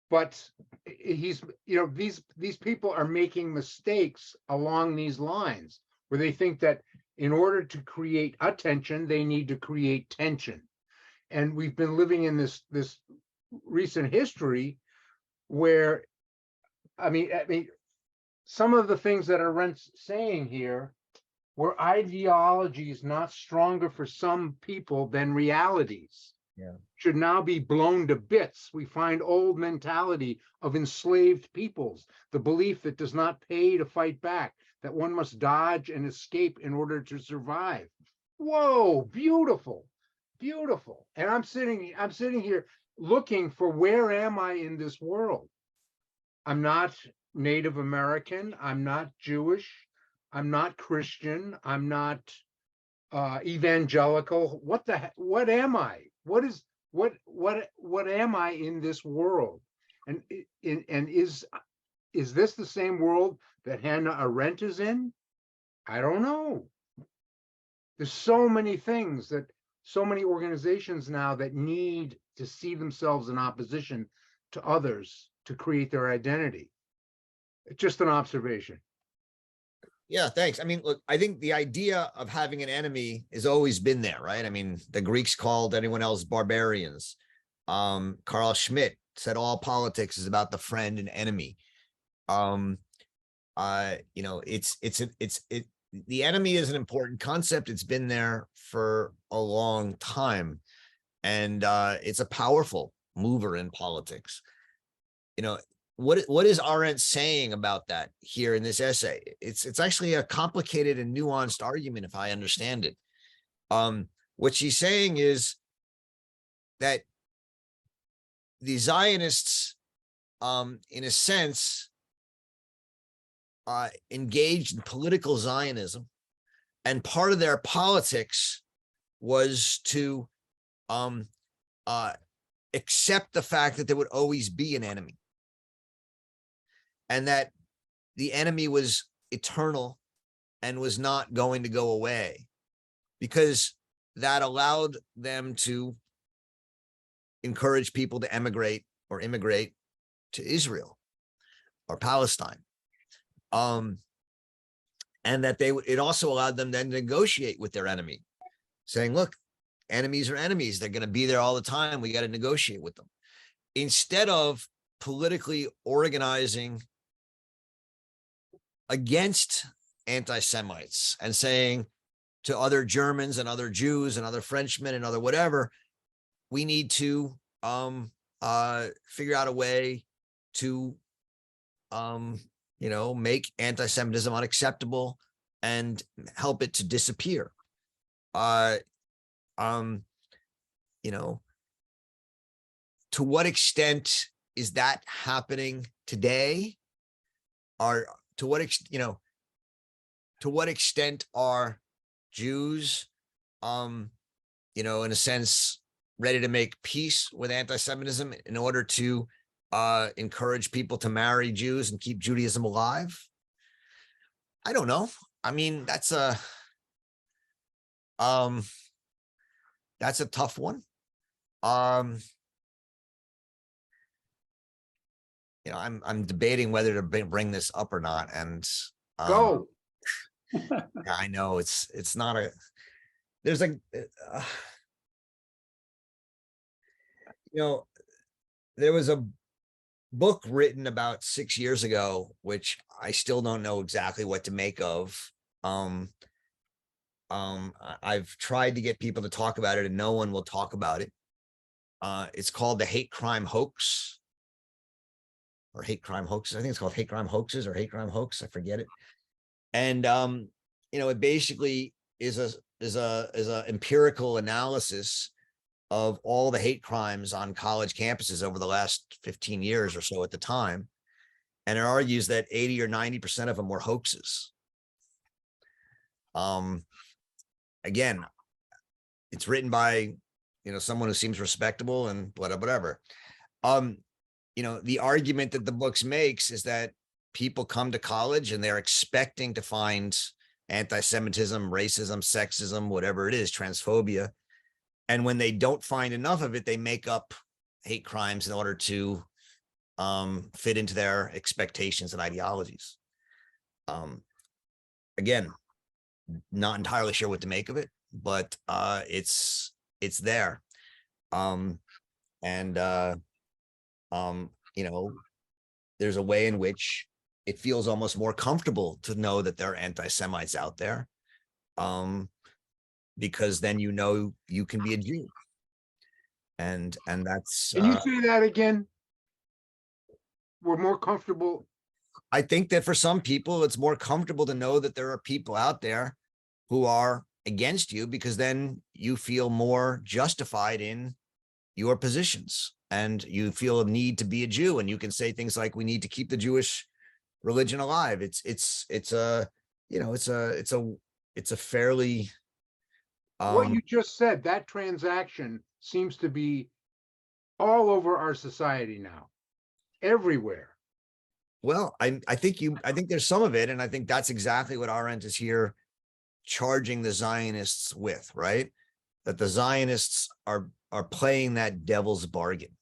But these people are making mistakes along these lines where they think that in order to create attention, they need to create tension. And we've been living in this recent history where, I mean, some of the things that Arendt's saying here, where ideology is not stronger for some people than realities, should now be blown to bits. We find old mentality of enslaved peoples, the belief that does not pay to fight back, that one must dodge and escape in order to survive. Whoa, beautiful, beautiful. And I'm sitting here looking for, where am I in this world? I'm not Native American. I'm not Jewish. I'm not Christian. I'm not evangelical. What am I? What am I in this world? And is this the same world that Hannah Arendt is in? I don't know. There's so many things, that so many organizations now that need to see themselves in opposition to others to create their identity. It's just an observation. Yeah, thanks. I mean, look, I think the idea of having an enemy has always been there, right? I mean, the Greeks called anyone else barbarians. Carl Schmitt said all politics is about the friend and enemy. The enemy is an important concept. It's been there for a long time, and it's a powerful mover in politics. What is Arendt saying about that here in this essay? It's actually a complicated and nuanced argument, if I understand it. What she's saying is that the Zionists, in a sense, engaged in political Zionism, and part of their politics was to accept the fact that there would always be an enemy, and that the enemy was eternal and was not going to go away, because that allowed them to encourage people to emigrate or immigrate to Israel or Palestine. and that it also allowed them then to negotiate with their enemy, saying, look, enemies are enemies. They're going to be there all the time. We got to negotiate with them. Instead of politically organizing against anti-Semites and saying to other Germans and other Jews and other Frenchmen and other whatever, we need to figure out a way to make anti-Semitism unacceptable and help it to disappear. To what extent is that happening today? Or to what extent are Jews, in a sense, ready to make peace with anti-Semitism in order to encourage people to marry Jews and keep Judaism alive? I don't know. I mean, that's a tough one. I'm debating whether to bring this up or not. And Go. I know it's not a, there's like, there was a book written about 6 years ago, which I still don't know exactly what to make of. I've tried to get people to talk about it and no one will talk about it. It's called The Hate Crime Hoax, or Hate Crime Hoaxes. I think it's called Hate Crime Hoaxes or Hate Crime Hoax. I forget it. And, it basically is a empirical analysis of all the hate crimes on college campuses over the last 15 years or so at the time. And it argues that 80 or 90% of them were hoaxes. Again, it's written by, someone who seems respectable and whatever. The argument that the books makes is that people come to college and they're expecting to find anti-Semitism, racism, sexism, whatever it is, transphobia. And when they don't find enough of it, they make up hate crimes in order to fit into their expectations and ideologies. Again, not entirely sure what to make of it, but it's there. There's a way in which it feels almost more comfortable to know that there are anti-Semites out there, because then you can be a Jew, and that's. Can you say that again? We're more comfortable. I think that for some people, it's more comfortable to know that there are people out there who are against you, because then you feel more justified in your positions and you feel a need to be a Jew, and you can say things like, we need to keep the Jewish religion alive. It's a fairly What you just said, that transaction seems to be all over our society now, everywhere. Well, I think there's some of it, and I think that's exactly what Arendt is here charging the Zionists with, right? That the Zionists are playing that devil's bargain.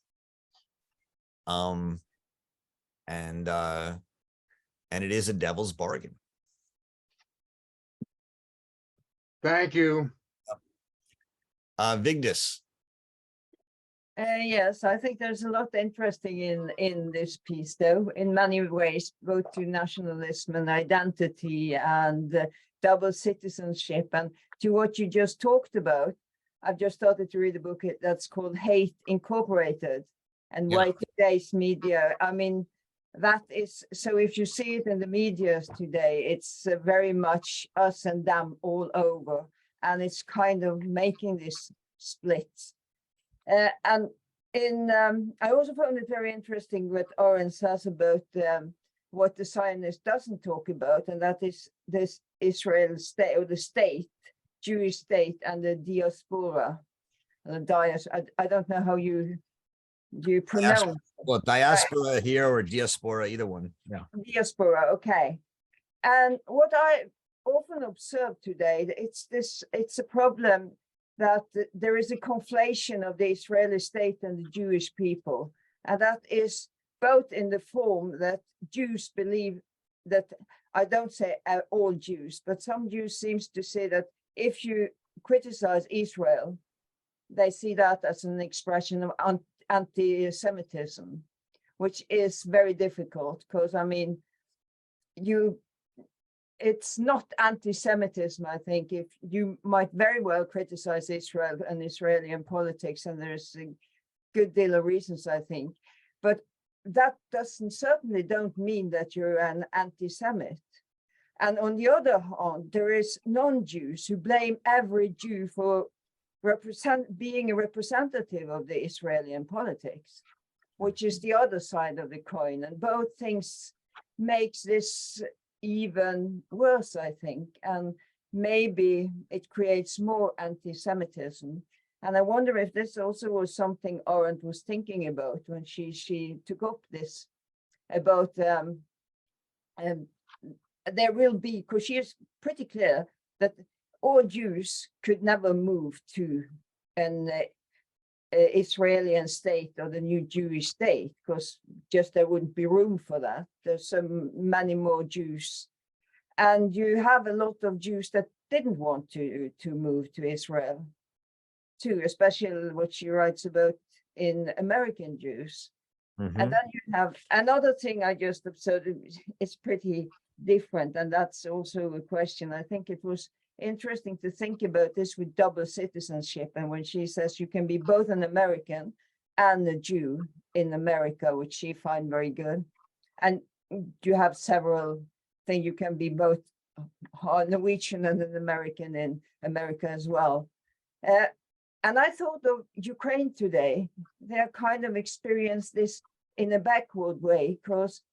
And it is a devil's bargain. Thank you. Vigdis. Yes, I think there's a lot interesting in this piece, though, in many ways, both to nationalism and identity and double citizenship, and to what you just talked about. I've just started to read a book that's called Hate Incorporated, and why today's media, I mean, that is, so if you see it in the media today, it's very much us and them all over, and it's kind of making this split. And I also found it very interesting what Arendt says about what the Zionist doesn't talk about, and that is this Israel state, or the state, Jewish state, and the diaspora. I don't know how you pronounce. Well, diaspora here or diaspora, either one. Yeah. Diaspora, okay. And what I often observe today, it's a problem that there is a conflation of the Israeli state and the Jewish people. And that is both in the form that Jews believe that I don't say all Jews, but some Jews seems to say that if you criticize Israel, they see that as an expression of anti-Semitism, which is very difficult because, I mean, it's not anti-Semitism, I think. If you might very well criticize Israel and Israeli politics, and there's a good deal of reasons, I think, but that certainly don't mean that you're an anti-Semite. And on the other hand, there is non-Jews who blame every Jew for being a representative of the Israeli politics, which is the other side of the coin. And both things makes this even worse, I think. And maybe it creates more anti-Semitism. And I wonder if this also was something Arendt was thinking about when she took up this about there will be, because she is pretty clear that all Jews could never move to an Israeli state or the new Jewish state, because just there wouldn't be room for that. There's so many more Jews. And you have a lot of Jews that didn't want to move to Israel too, especially what she writes about in American Jews. And then you have another thing I just observed, it's pretty different, and that's also a question. I think it was interesting to think about this with double citizenship, and when she says you can be both an American and a Jew in America, which she finds very good, and you have several things, you can be both Norwegian and an American in America as well. And I thought of Ukraine today, they kind of experienced this in a backward way, because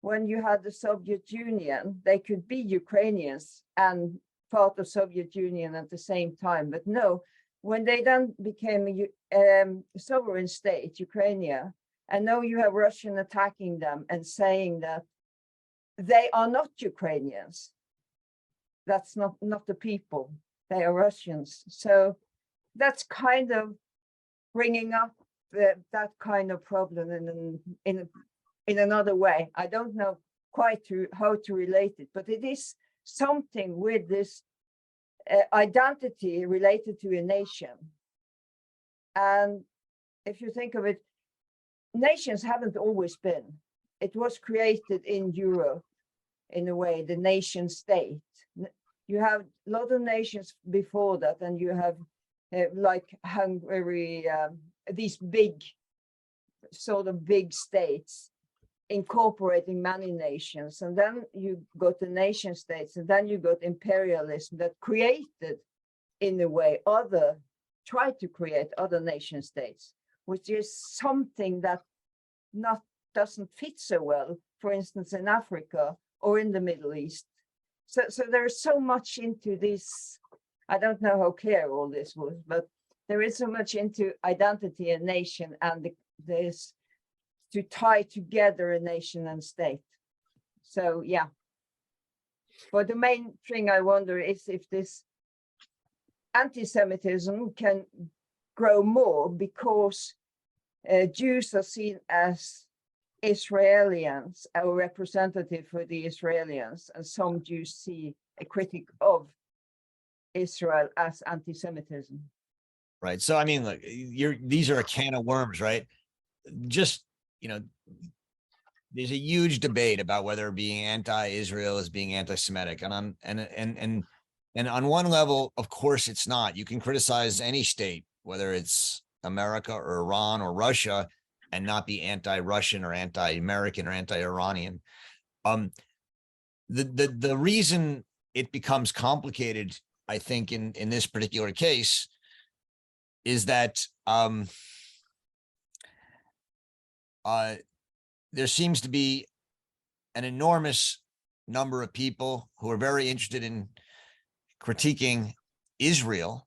when you had the Soviet Union, they could be Ukrainians and part of Soviet Union at the same time. But no, when they then became a sovereign state, Ukraine, and now you have Russian attacking them and saying that they are not Ukrainians. That's not the people, they are Russians. So that's kind of bringing up that kind of problem in another way. I don't know quite how to relate it, but it is something with this identity related to a nation. And if you think of it, nations haven't always been. It was created in Europe, in a way, the nation state. You have a lot of nations before that, and you have like Hungary, these big states incorporating many nations. And then you got the nation states, and then you got imperialism that created, in a way, tried to create other nation states, which is something that doesn't fit so well, for instance, in Africa or in the Middle East. So there's so much into this. I don't know how clear all this was, but there is so much into identity and nation, and this to tie together a nation and state. So yeah. But the main thing I wonder is if this anti-Semitism can grow more because Jews are seen as Israelis, a representative for the Israelis, and some Jews see a critic of Israel as anti-Semitism. Right. So, I mean, look, these are a can of worms, right? Just, there's a huge debate about whether being anti-Israel is being anti-Semitic. And on one level, of course, it's not. You can criticize any state, whether it's America or Iran or Russia, and not be anti-Russian or anti-American or anti-Iranian. The reason it becomes complicated, I think, in this particular case, is that there seems to be an enormous number of people who are very interested in critiquing Israel,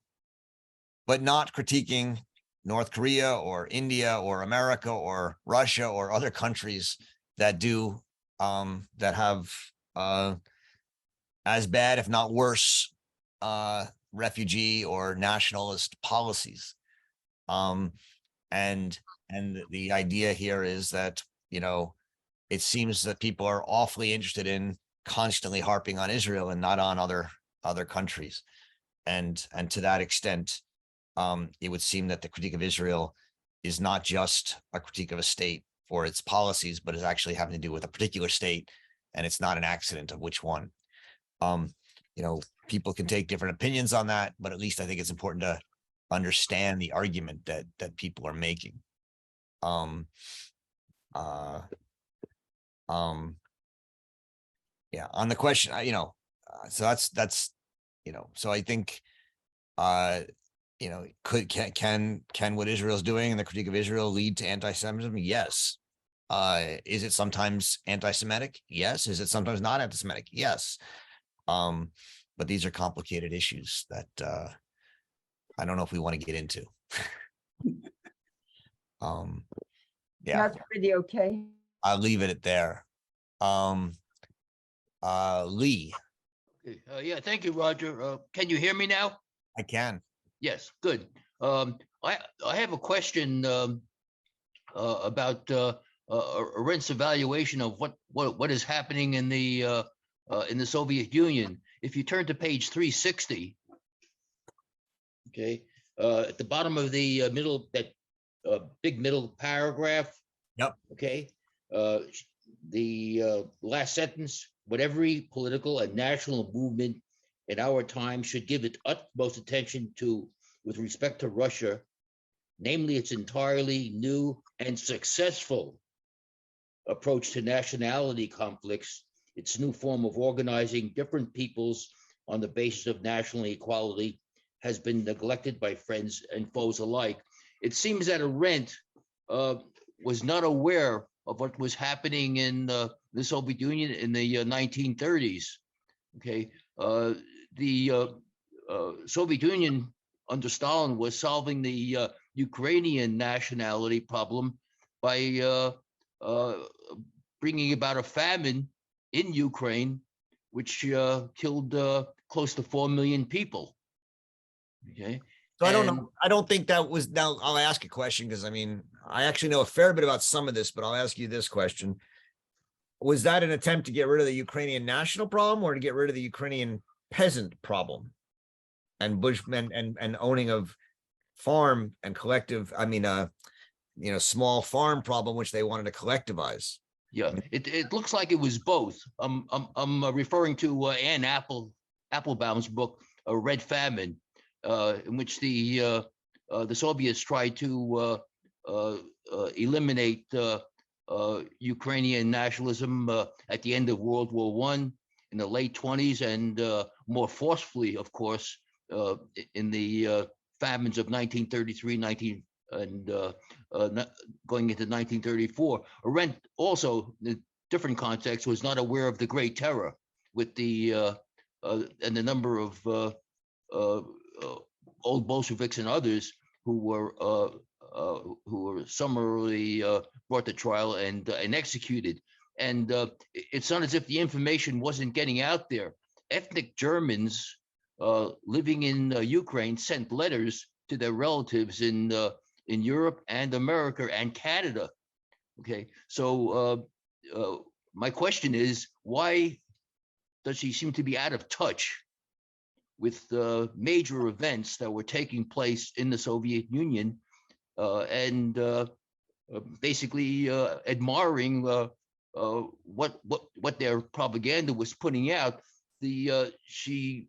but not critiquing North Korea or India or America or Russia or other countries that do that have as bad, if not worse, refugee or nationalist policies. And the idea here is that, it seems that people are awfully interested in constantly harping on Israel and not on other countries. And to that extent, it would seem that the critique of Israel is not just a critique of a state or its policies, but is actually having to do with a particular state, and it's not an accident of which one. You know, people can take different opinions on that, but at least I think it's important to understand the argument that people are making. Yeah, on the question, you know, so that's, you know, so I think, you know, can what Israel's doing and the critique of Israel lead to anti-Semitism? Yes. Is it sometimes anti-Semitic? Yes. Is it sometimes not anti-Semitic? Yes. But these are complicated issues that I don't know if we want to get into. Yeah, That's pretty okay. I'll leave it at there. Lee, Yeah, thank you, Roger. Can you hear me now? I can. Yes, good. I have a question about Arendt's evaluation of what is happening in the Soviet Union. If you turn to page 360, okay, at the bottom of the middle, that big middle paragraph. Yep. Okay. The last sentence: what every political and national movement in our time should give its utmost attention to with respect to Russia, namely its entirely new and successful approach to nationality conflicts, its new form of organizing different peoples on the basis of national equality, has been neglected by friends and foes alike. It seems that Arendt was not aware of what was happening in the Soviet Union in the 1930s. Okay, the Soviet Union under Stalin was solving the Ukrainian nationality problem by bringing about a famine in Ukraine, which killed close to 4 million people. Okay. So I don't know. I don't think that was, now I'll ask a question because I mean, I actually know a fair bit about some of this, but I'll ask you this question. Was that an attempt to get rid of the Ukrainian national problem or to get rid of the Ukrainian peasant problem and Bushmen and owning of farm and collective, I mean, you know, small farm problem, which they wanted to collectivize? Yeah, it looks like it was both. I'm referring to Anne Applebaum's book, Red Famine, in which the Soviets tried to eliminate Ukrainian nationalism at the end of World War I in the late 1920s, and more forcefully, of course, in the famines of 1933, going into 1934. Arendt also, in different contexts, was not aware of the Great Terror, with the and the number of old Bolsheviks and others who were summarily brought to trial and executed. And it's not as if the information wasn't getting out there. Ethnic Germans living in Ukraine sent letters to their relatives in Europe and America and Canada. Okay, so my question is, why does she seem to be out of touch with the major events that were taking place in the Soviet Union, and basically admiring what their propaganda was putting out? She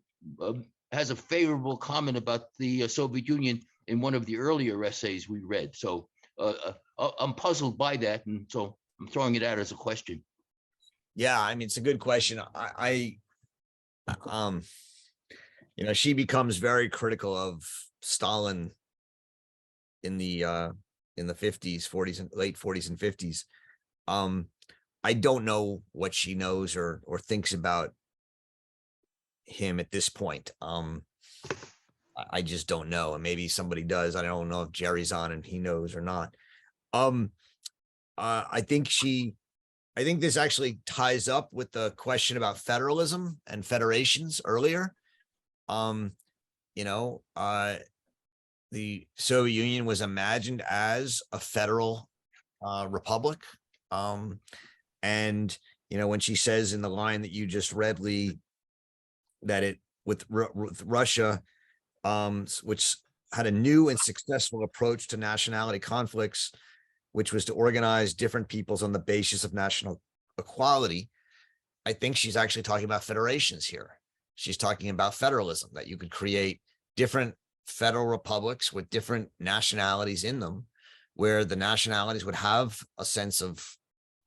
has a favorable comment about the Soviet Union in one of the earlier essays we read. So I'm puzzled by that, and so I'm throwing it out as a question. Yeah, I mean, it's a good question. You know, she becomes very critical of Stalin in the 50s, 40s, and late 40s and 50s. I don't know what she knows or thinks about him at this point. I just don't know, and maybe somebody does. I don't know if Jerry's on and he knows or not. I think this actually ties up with the question about federalism and federations earlier. You know, the Soviet Union was imagined as a federal republic, and when she says in the line that you just read, Lee, that it with Russia, which had a new and successful approach to nationality conflicts, which was to organize different peoples on the basis of national equality. I think she's actually talking about federations here. She's talking about federalism, that you could create different federal republics with different nationalities in them, where the nationalities would have a sense of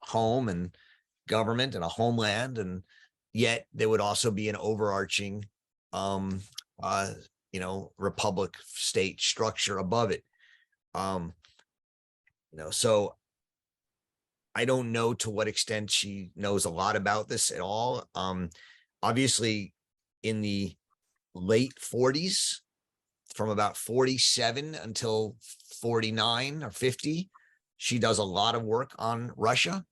home and government and a homeland, and yet there would also be an overarching republic state structure above it. So I don't know to what extent she knows a lot about this at all. Obviously in the late 40s, from about 47 until 49 or 50, she does a lot of work on Russia.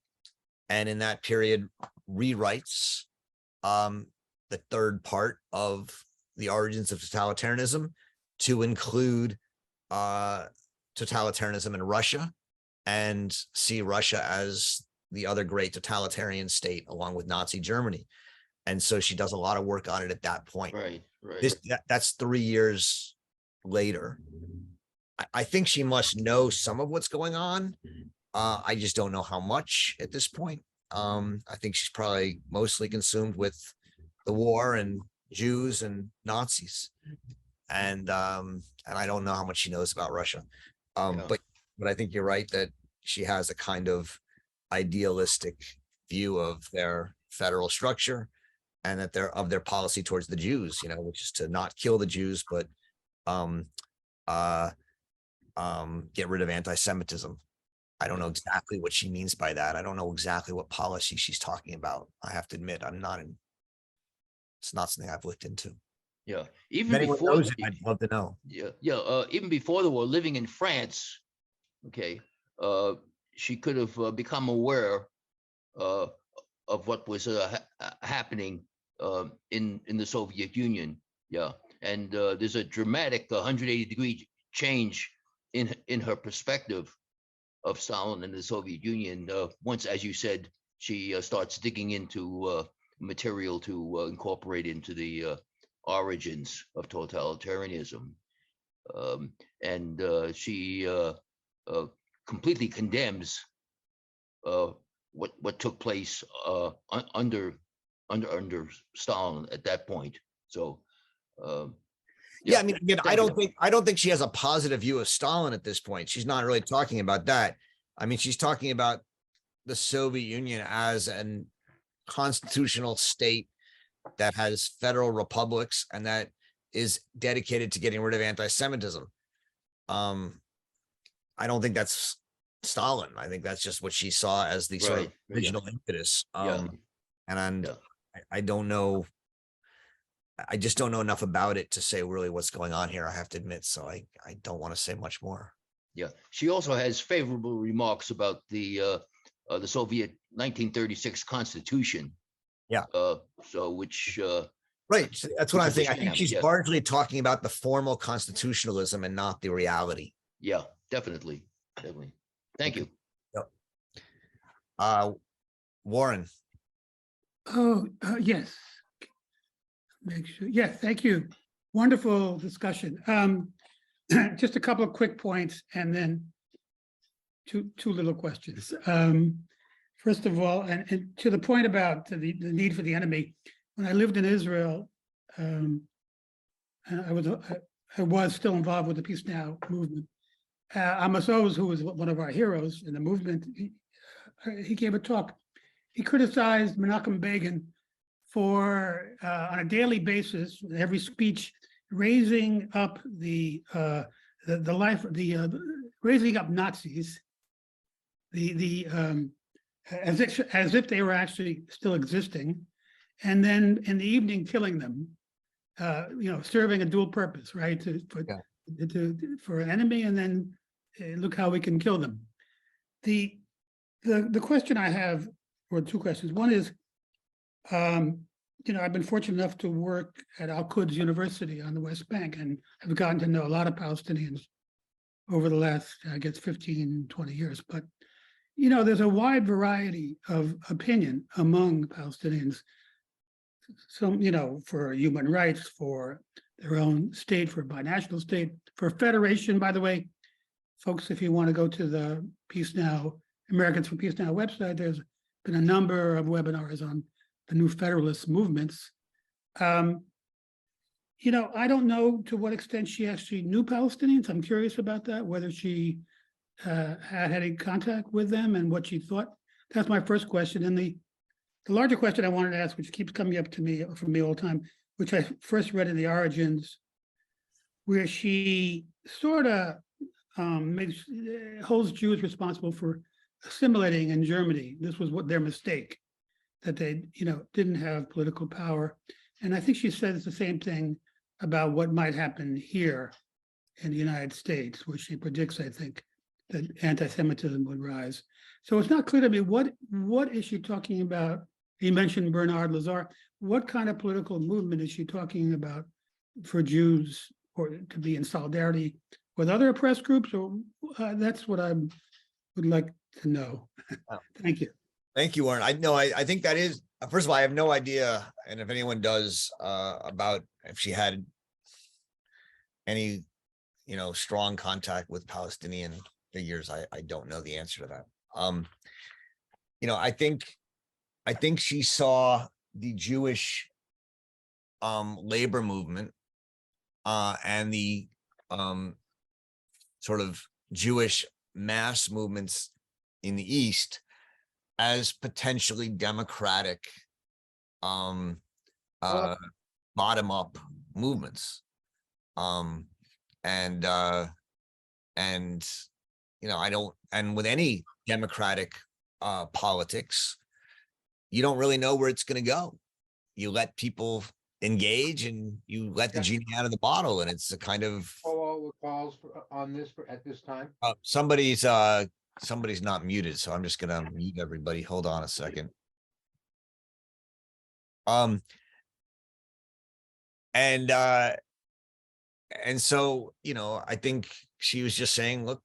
And in that period rewrites the third part of The Origins of Totalitarianism to include totalitarianism in Russia, and see Russia as the other great totalitarian state along with Nazi Germany. And so she does a lot of work on it at that point. Right. That's 3 years later. I think she must know some of what's going on. I just don't know how much at this point. I think she's probably mostly consumed with the war and Jews and Nazis. And I don't know how much she knows about Russia. But I think you're right that she has a kind of idealistic view of their federal structure, and that of their policy towards the Jews, which is to not kill the Jews, but get rid of anti-Semitism. I don't know exactly what she means by that. I don't know exactly what policy she's talking about. I have to admit, it's not something I've looked into. Yeah. If Even anyone before, knows it, I'd love to know. even before the war, living in France, she could have become aware of what was happening in the Soviet Union. And there's a dramatic 180-degree change in her perspective of Stalin and the Soviet Union once, as you said, she starts digging into material to incorporate into the origins of totalitarianism. And she completely condemns what took place under Stalin at that point. So I mean, again, I don't think she has a positive view of Stalin at this point. She's not really talking about that. I mean, she's talking about the Soviet Union as an constitutional state that has federal republics and that is dedicated to getting rid of anti-Semitism. I don't think that's Stalin. I think that's just what she saw as the sort of original impetus. And I don't know. I just don't know enough about it to say really what's going on here, I have to admit. So I don't want to say much more. Yeah, she also has favorable remarks about the Soviet 1936 Constitution. Yeah. Which right. So that's what I think. I think she's Yeah. largely talking about the formal constitutionalism and not the reality. Yeah, definitely. Thank you. Warren. Yes. Make sure. Yes, thank you. Wonderful discussion. Just a couple of quick points and then two little questions. First of all, and to the point about the need for the enemy, when I lived in Israel, I was still involved with the Peace Now movement. Amos Oz, who was one of our heroes in the movement, he gave a talk. He criticized Menachem Begin for on a daily basis, every speech, raising up raising up Nazis, as if they were actually still existing, and then in the evening killing them, serving a dual purpose, right? For an enemy, and then look how we can kill them. The question I have, or two questions. One is, I've been fortunate enough to work at Al-Quds University on the West Bank, and I've gotten to know a lot of Palestinians over the last, I guess, 15, 20 years. But you know, there's a wide variety of opinion among Palestinians. Some, you know, for human rights, for their own state, for a binational state, for federation. By the way, folks, if you want to go to the Peace Now, Americans for Peace Now website, there's been a number of webinars on the new federalist movements. You know, I don't know to what extent she actually knew Palestinians. I'm curious about that, whether she had any contact with them and what she thought. That's my first question. And the larger question I wanted to ask, which keeps coming up to me from me all the time, which I first read in the Origins, where she sort of holds Jews responsible for assimilating in Germany. This was what their mistake, that they, you know, didn't have political power. And I think she says the same thing about what might happen here in the United States, where she predicts, I think, that anti-Semitism would rise. So it's not clear to me, what is she talking about? You mentioned Bernard Lazare. What kind of political movement is she talking about for Jews, or to be in solidarity with other oppressed groups? Or that's what I would like to know. Thank you. Thank you, Warren. I think that is, first of all, I have no idea, and if anyone does, about if she had any, you know, strong contact with Palestinian figures. I don't know the answer to that. You know, I think she saw the Jewish labor movement and the sort of Jewish mass movements in the East as potentially democratic bottom-up movements. And you know, and with any democratic politics, you don't really know where it's going to go. You let people engage and you let the genie out of the bottle, and it's a kind of All the calls on this at this time. somebody's not muted, so I'm just gonna mute everybody. Hold on a second. And so, you know, I think she was just saying, look,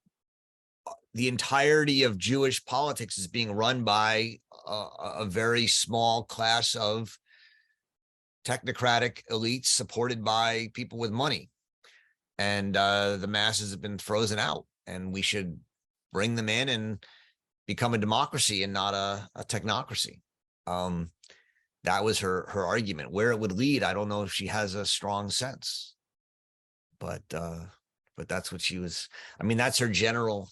the entirety of Jewish politics is being run by a very small class of technocratic elites supported by people with money. And the masses have been frozen out, and we should bring them in and become a democracy and not a technocracy. That was her argument. Where it would lead, I don't know if she has a strong sense. But that's what she was. I mean, that's her general.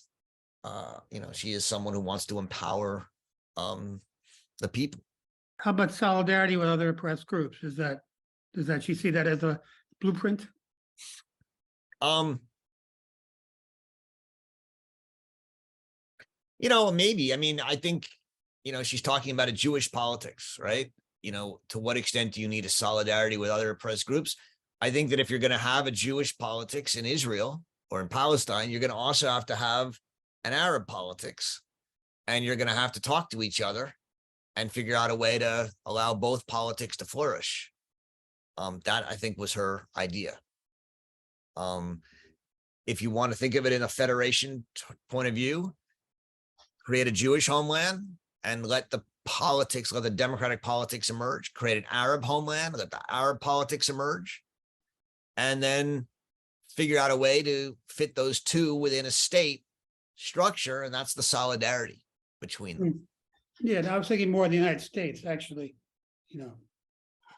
You know, she is someone who wants to empower the people. How about solidarity with other oppressed groups? Does she see that as a blueprint? You know, maybe. I mean, I think, you know, she's talking about a Jewish politics, right? You know, to what extent do you need a solidarity with other oppressed groups? I think that if you're going to have a Jewish politics in Israel or in Palestine, you're going to also have to have an Arab politics, and you're going to have to talk to each other and figure out a way to allow both politics to flourish. That, I think, was her idea. If you want to think of it in a federation point of view, create a Jewish homeland and let the democratic politics emerge, create an Arab homeland, let the Arab politics emerge, and then figure out a way to fit those two within a state structure, and that's the solidarity between them. Yeah, I was thinking more of the United States, actually, you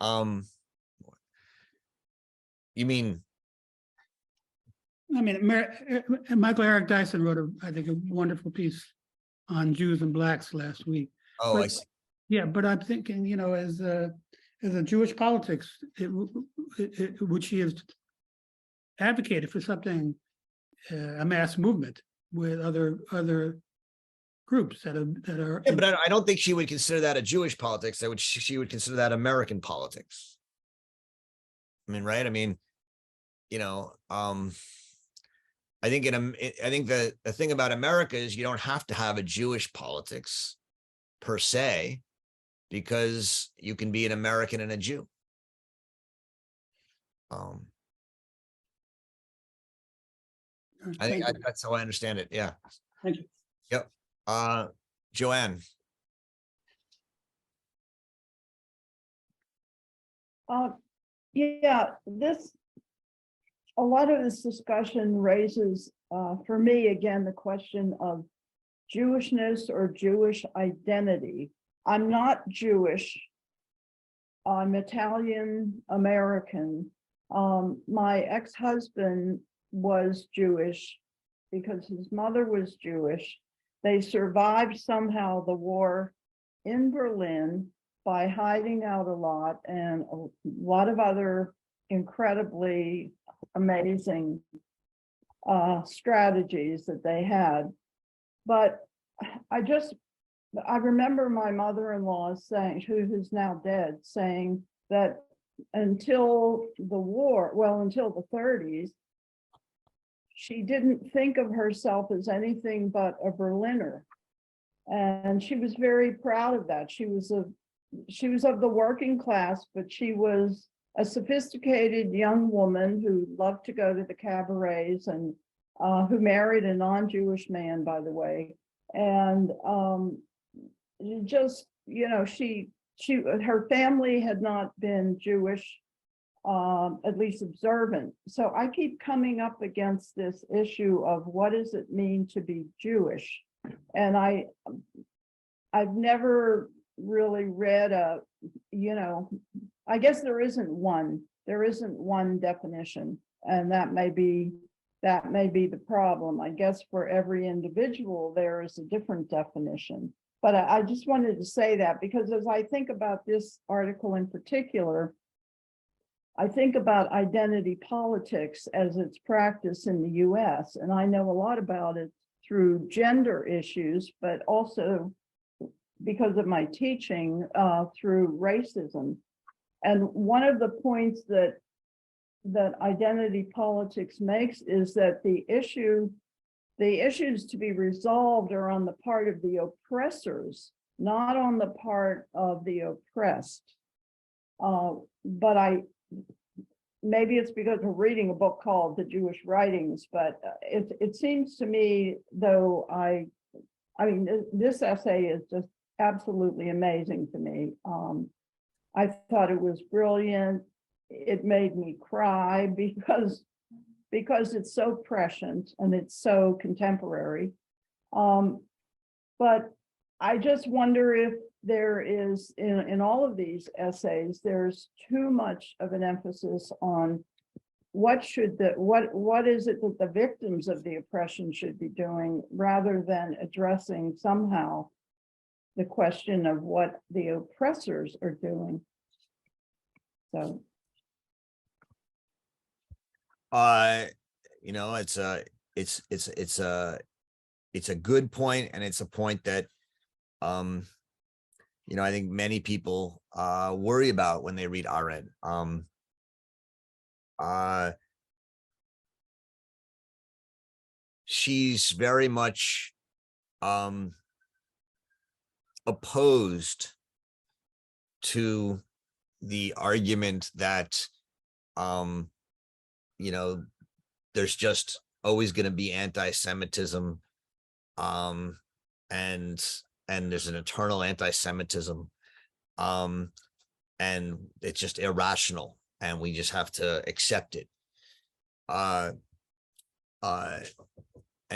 know. You mean? I mean, Michael Eric Dyson wrote, I think, a wonderful piece on Jews and Blacks last week. Oh, but, I see. Yeah, but I'm thinking, you know, as a Jewish politics, would she have advocated for something, a mass movement with other groups that are. Yeah, but I don't think she would consider that a Jewish politics. She would consider that American politics. I mean, right? I mean, you know, I think the thing about America is you don't have to have a Jewish politics per se, because you can be an American and a Jew. I think that's how I understand it. Yeah. Thank you. Yep. Joanne. Yeah, a lot of this discussion raises, for me, again, the question of Jewishness or Jewish identity. I'm not Jewish. I'm Italian American. My ex-husband was Jewish because his mother was Jewish. They survived somehow the war in Berlin by hiding out a lot, and a lot of other incredibly amazing strategies that they had. But I remember my mother-in-law saying, who's now dead, saying that until the war, well, until the 30s, she didn't think of herself as anything but a Berliner. And she was very proud of that. She was of the working class, but she was a sophisticated young woman who loved to go to the cabarets and who married a non-Jewish man, by the way. And just, you know, her family had not been Jewish, at least observant. So I keep coming up against this issue of what does it mean to be Jewish? And I've never really read I guess there isn't one definition, and that may be the problem. I guess for every individual, there is a different definition. But I just wanted to say that because as I think about this article in particular, I think about identity politics as it's practiced in the US, and I know a lot about it through gender issues, but also because of my teaching through racism. And one of the points that identity politics makes is that the issues to be resolved are on the part of the oppressors, not on the part of the oppressed. But maybe it's because of reading a book called The Jewish Writings, but it seems to me, though, I mean, this essay is just absolutely amazing to me. I thought it was brilliant. It made me cry because it's so prescient and it's so contemporary. But I just wonder if there is, in all of these essays, there's too much of an emphasis on what is it that the victims of the oppression should be doing, rather than addressing somehow the question of what the oppressors are doing. So. You know, it's a good point, and it's a point that you know, I think many people worry about when they read Arendt. She's very much opposed to the argument that you know, there's just always going to be anti-Semitism, and there's an eternal anti-Semitism, and it's just irrational, and we just have to accept it. And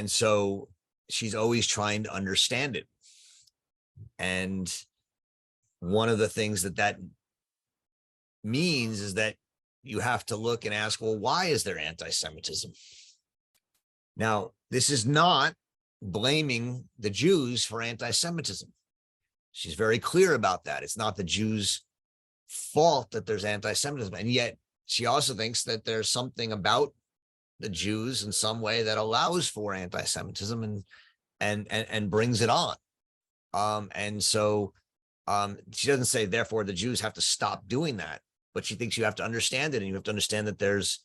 so she's always trying to understand it. And one of the things that means is that you have to look and ask, well, why is there anti-Semitism? Now, this is not blaming the Jews for anti-Semitism. She's very clear about that. It's not the Jews' fault that there's anti-Semitism. And yet she also thinks that there's something about the Jews in some way that allows for anti-Semitism and brings it on. And so she doesn't say, therefore, the Jews have to stop doing that. But she thinks you have to understand it, and you have to understand that that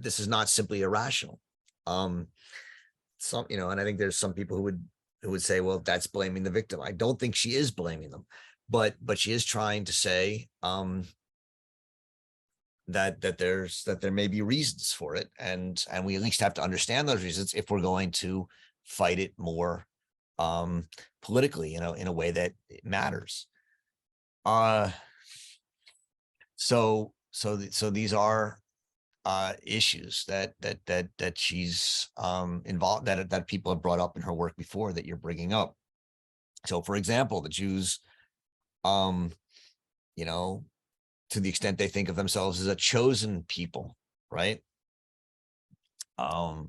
this is not simply irrational. And I think there's some people who would say, well, that's blaming the victim. I don't think she is blaming them, but she is trying to say that there may be reasons for it, and we at least have to understand those reasons if we're going to fight it more politically, in a way that it matters. So these are issues that she's involved, that people have brought up in her work before, that you're bringing up. So, for example, the Jews, to the extent they think of themselves as a chosen people, right? To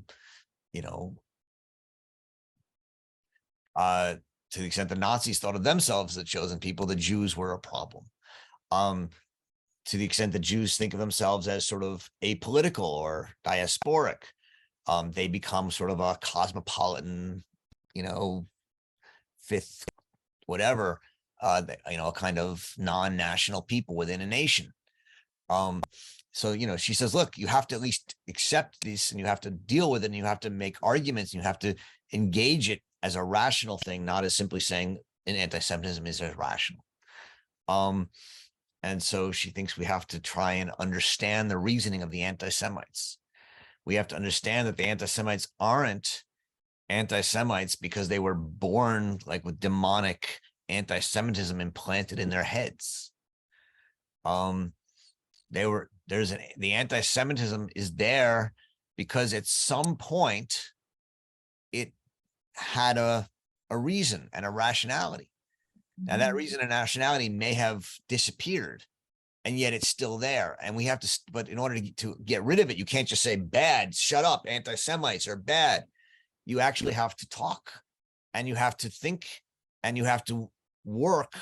the extent the Nazis thought of themselves as a chosen people, the Jews were a problem. To the extent the Jews think of themselves as sort of apolitical or diasporic, they become sort of a cosmopolitan, fifth, whatever, a kind of non-national people within a nation. So, she says, look, you have to at least accept this, and you have to deal with it, and you have to make arguments, and you have to engage it as a rational thing, not as simply saying an anti-Semitism is irrational. And so she thinks we have to try and understand the reasoning of the anti-Semites. We have to understand that the anti-Semites aren't anti-Semites because they were born like with demonic anti-Semitism implanted in their heads. The anti-Semitism is there because at some point it had a reason and a rationality. Now that reason and rationality may have disappeared, and yet it's still there. And we have to, but in order to get rid of it, you can't just say bad, shut up, anti-Semites are bad. You actually have to talk, and you have to think, and you have to work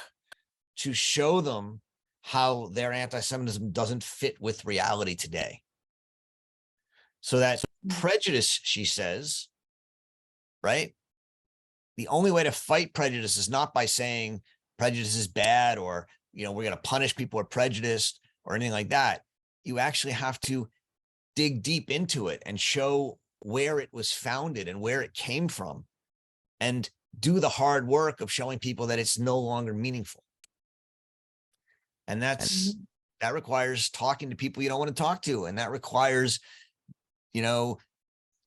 to show them how their anti-Semitism doesn't fit with reality today. So that prejudice, she says, right? The only way to fight prejudice is not by saying prejudice is bad, or, we're going to punish people who are prejudiced or anything like that. You actually have to dig deep into it and show where it was founded and where it came from, and do the hard work of showing people that it's no longer meaningful. And that requires talking to people you don't want to talk to. And that requires,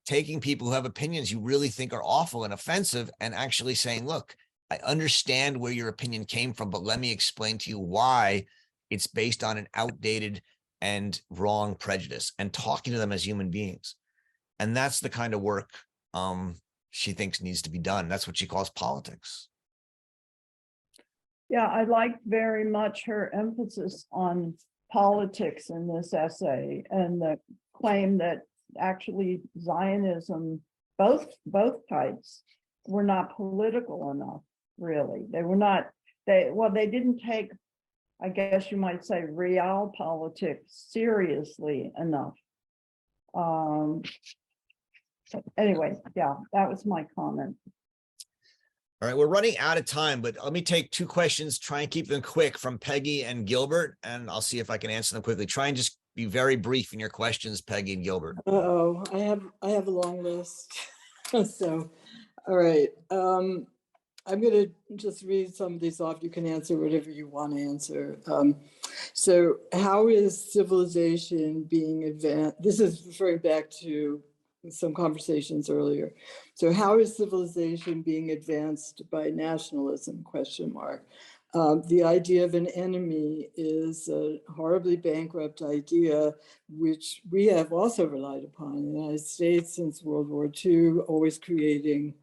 taking people who have opinions you really think are awful and offensive, and actually saying, look, I understand where your opinion came from, but let me explain to you why it's based on an outdated and wrong prejudice, and talking to them as human beings. And that's the kind of work she thinks needs to be done. That's what she calls politics. Yeah, I liked very much her emphasis on politics in this essay, and the claim that actually Zionism, both types, were not political enough, really. They were not, they didn't take, I guess you might say, realpolitik seriously enough. Anyway, yeah, that was my comment. All right, we're running out of time, but let me take two questions, try and keep them quick, from Peggy and Gilbert, and I'll see if I can answer them quickly. Try and just be very brief in your questions, Peggy and Gilbert. Uh-oh, I have a long list. So, all right. I'm going to just read some of these off. You can answer whatever you want to answer. So how is civilization being advanced? This is referring back to some conversations earlier. So how is civilization being advanced by nationalism, ? The idea of an enemy is a horribly bankrupt idea, which we have also relied upon in the United States since World War II, always creating,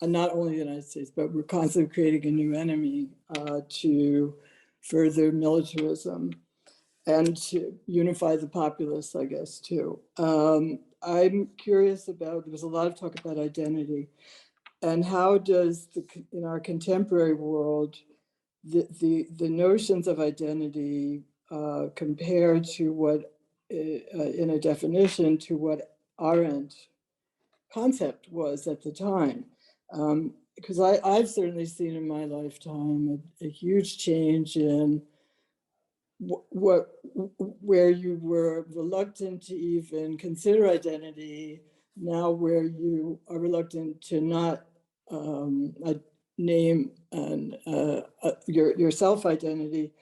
not only the United States, but we're constantly creating a new enemy to further militarism and to unify the populace, I guess, too. I'm curious about, there was a lot of talk about identity, and how does, in our contemporary world, the notions of identity compare to what, in a definition, to what Arendt concept was at the time. Because I've certainly seen in my lifetime a huge change in where you were reluctant to even consider identity, now where you are reluctant to not name and your self-identity.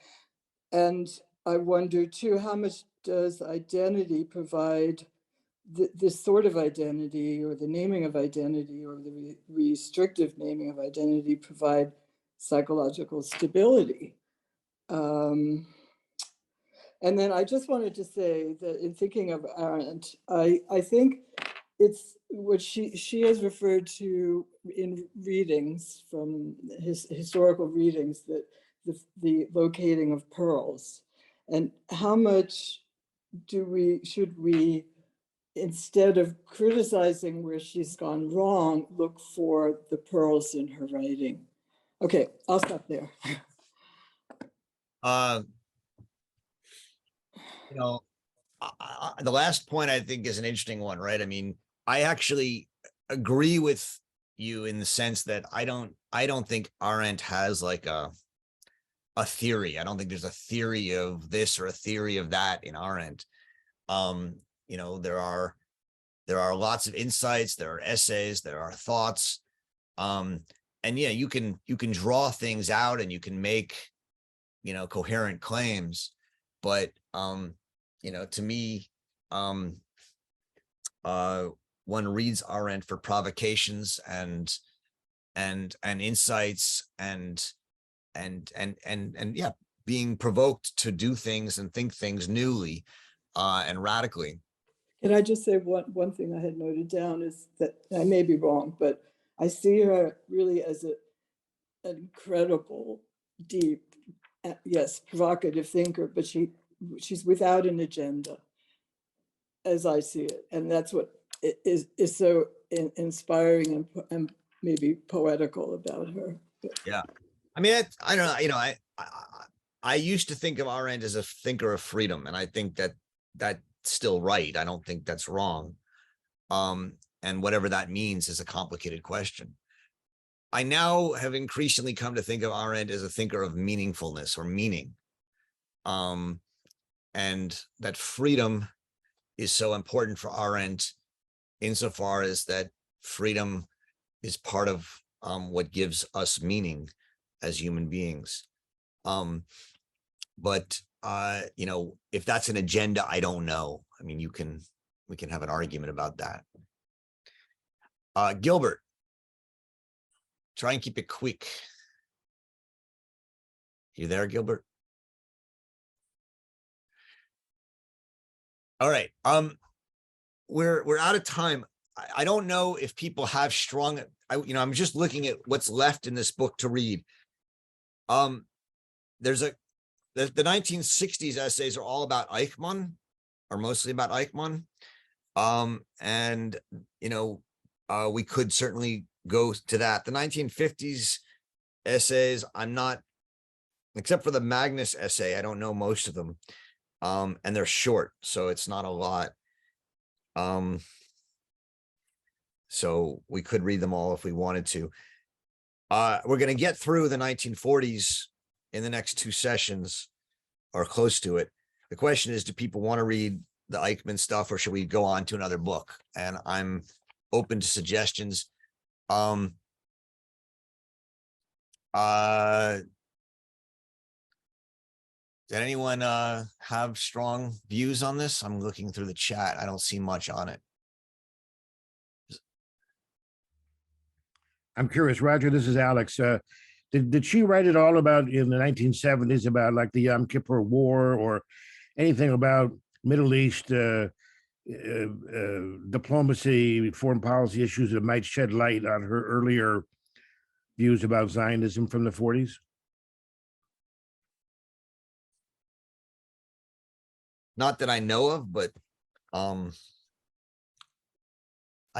And I wonder too, how much does identity provide this sort of identity, or the naming of identity, or the restrictive naming of identity, provide psychological stability. And then I just wanted to say that in thinking of Arendt, I think it's what she has referred to in readings from historical readings, that the locating of pearls, and how much should we, instead of criticizing where she's gone wrong, look for the pearls in her writing. Okay, I'll stop there. You know, the last point I think is an interesting one, right? I mean, I actually agree with you in the sense that I don't think Arendt has like a theory. I don't think there's a theory of this or a theory of that in Arendt. You know, there are lots of insights, there are essays, there are thoughts. And yeah, you can draw things out and you can make, you know, coherent claims, but you know, to me, one reads Arendt for provocations and insights and yeah, being provoked to do things and think things newly and radically. Can I just say one thing I had noted down is that, I may be wrong, but I see her really as an incredible, deep, yes, provocative thinker, but she's without an agenda, as I see it. And that's what is so inspiring and maybe poetical about her. Yeah. I mean, I don't know, you know, I used to think of Arendt as a thinker of freedom, and I think that that's still right. I don't think that's wrong. And whatever that means is a complicated question. I now have increasingly come to think of Arendt as a thinker of meaningfulness or meaning. And that freedom is so important for Arendt insofar as that freedom is part of what gives us meaning as human beings. But you know, if that's an agenda, I don't know. I mean, we can have an argument about that. Gilbert, try and keep it quick. You there, Gilbert? All right. We're out of time. I don't know if people have strong, you know, I'm just looking at what's left in this book to read. There's the 1960s essays are all about Eichmann, or mostly about Eichmann. And, you know, we could certainly go to that. The 1950s essays, I'm not, except for the Magnus essay, I don't know most of them. And they're short, so it's not a lot. So we could read them all if we wanted to. We're going to get through the 1940s in the next two sessions, or close to it. The question is, do people want to read the Eichmann stuff, or should we go on to another book? And I'm open to suggestions. Did anyone have strong views on this? I'm looking through the chat. I don't see much on it. I'm curious, Roger, this is Alex. Did she write at all about, in the 1970s, about like the Yom Kippur War, or anything about Middle East diplomacy, foreign policy issues that might shed light on her earlier views about Zionism from the 40s? Not that I know of, but I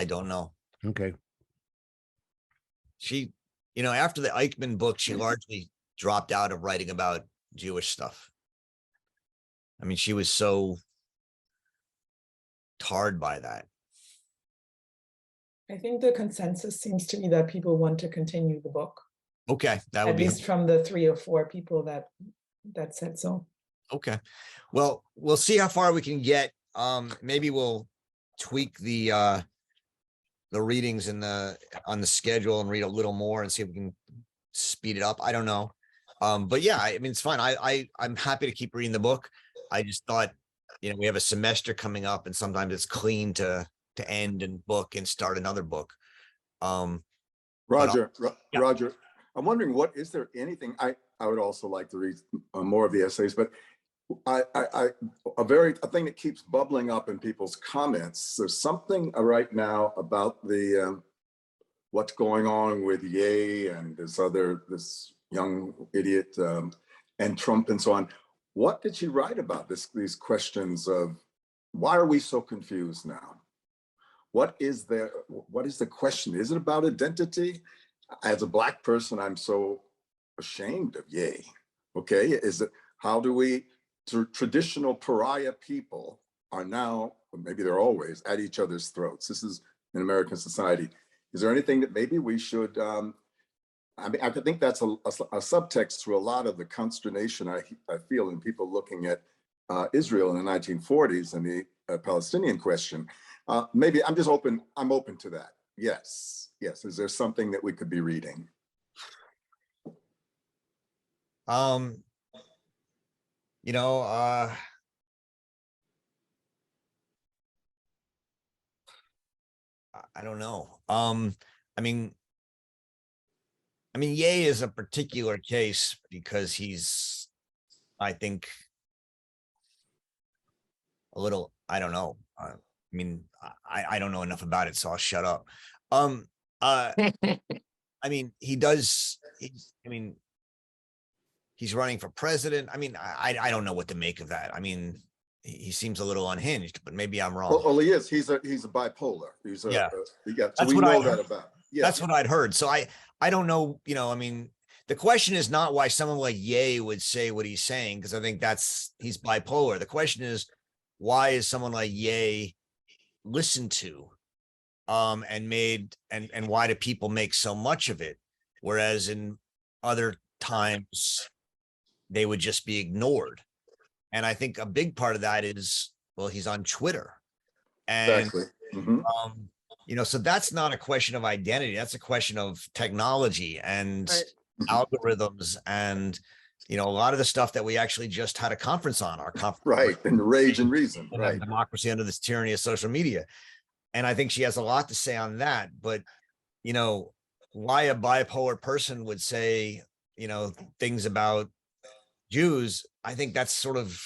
don't know. Okay. She, you know, after the Eichmann book, she largely dropped out of writing about Jewish stuff. I mean, she was so tarred by that. I think the consensus seems to be that people want to continue the book. Okay, that would At be least from the 3 or 4 people that said so. okay. Well, we'll see how far we can get. Maybe we'll tweak the readings on the schedule and read a little more and see if we can speed it up. I don't know. But yeah, I mean, it's fine. I'm happy to keep reading the book. I just thought we have a semester coming up, and sometimes it's clean to end and book and start another book. Roger, yeah. Roger, I'm wondering, is there anything, I would also like to read more of the essays, but a thing that keeps bubbling up in people's comments, there's something right now about the, what's going on with Ye and this young idiot and Trump and so on. What did she write about these questions of why are we so confused now? What is the question? Is it about identity? As a Black person, I'm so ashamed of Ye. Okay, is it, how do we, traditional pariah people are now, maybe they're always, at each other's throats. This is in American society. Is there anything that maybe we should, I mean, I think that's a subtext to a lot of the consternation I feel in people looking at Israel in the 1940s and the Palestinian question. Maybe I'm open to that. Yes. Is there something that we could be reading? I don't know. I mean, Ye is a particular case because he's, I think, a little, I don't know. I don't know enough about it, so I'll shut up. He's running for president. I don't know what to make of that. He seems a little unhinged, but maybe I'm wrong. Well, he is. He's a bipolar. So that's we what know that about. Yeah. That's what I'd heard. So I don't know. The question is not why someone like Ye would say what he's saying, because I think he's bipolar. The question is, why is someone like Ye listened to, and why do people make so much of it, whereas in other times they would just be ignored? And I think a big part of that is, well, he's on Twitter, and exactly. So that's not a question of identity. That's a question of technology and algorithms and a lot of the stuff that we actually just had a conference on, right, Enraged and Reason, right, democracy under this tyranny of social media. And I think she has a lot to say on that. But why a bipolar person would say things about Jews, I think that's sort of,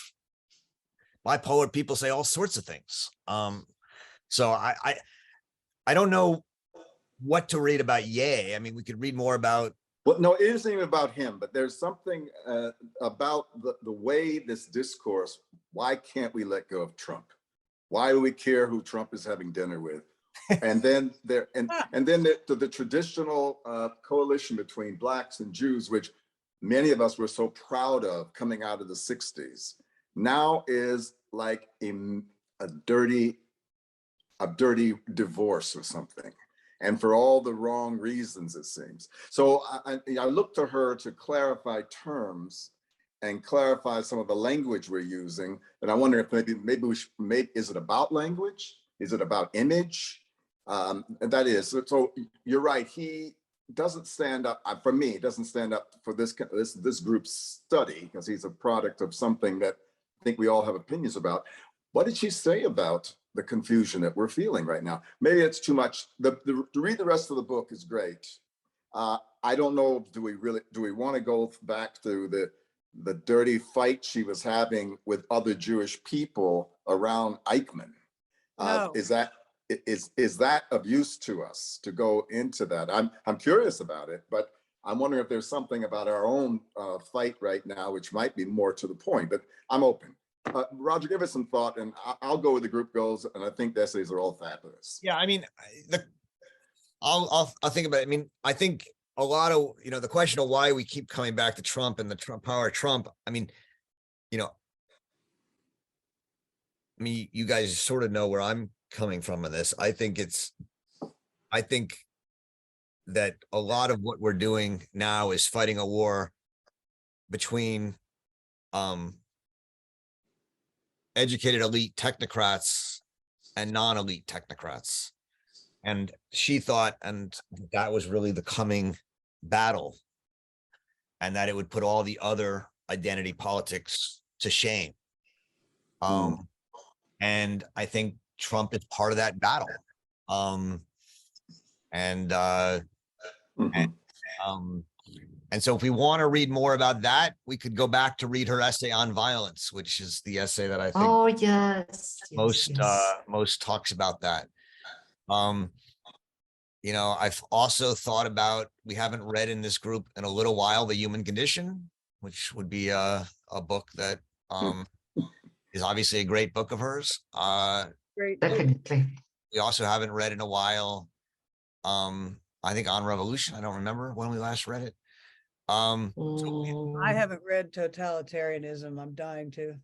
bipolar people say all sorts of things. So I don't know what to read about Ye. We could read more about. Well, no, it isn't even about him, but there's something about the way this discourse, why can't we let go of Trump? Why do we care who Trump is having dinner with? And then the traditional coalition between Blacks and Jews, which many of us were so proud of coming out of the 60s, now is like a dirty divorce or something. And for all the wrong reasons, it seems. So I look to her to clarify terms and clarify some of the language we're using. And I wonder if maybe is it about language? Is it about image? And that is, so you're right. He doesn't stand up, for me, doesn't stand up for this group's study, because he's a product of something that I think we all have opinions about. What did she say about the confusion that we're feeling right now? Maybe it's too much. To read the rest of the book is great. I don't know, do we want to go back to the dirty fight she was having with other Jewish people around Eichmann? No. Is that of use to us to go into that? I'm curious about it, but I'm wondering if there's something about our own fight right now which might be more to the point, but I'm open. Roger, give us some thought, and I'll go where the group goes, and I think the essays are all fabulous. Yeah, I'll think about it. I think a lot of, the question of why we keep coming back to Trump and the Trump power of Trump, you guys sort of know where I'm coming from in this. I think that a lot of what we're doing now is fighting a war between educated elite technocrats and non-elite technocrats. And she thought, and that was really the coming battle, and that it would put all the other identity politics to shame. And I think Trump is part of that battle. And so if we want to read more about that, we could go back to read her essay on violence, which is the essay that I think Oh, yes. most talks about that. You know, I've also thought about, we haven't read in this group in a little while, The Human Condition, which would be a book that is obviously a great book of hers. Great. Definitely. We also haven't read in a while. I think On Revolution. I don't remember when we last read it. I haven't read Totalitarianism. I'm dying to.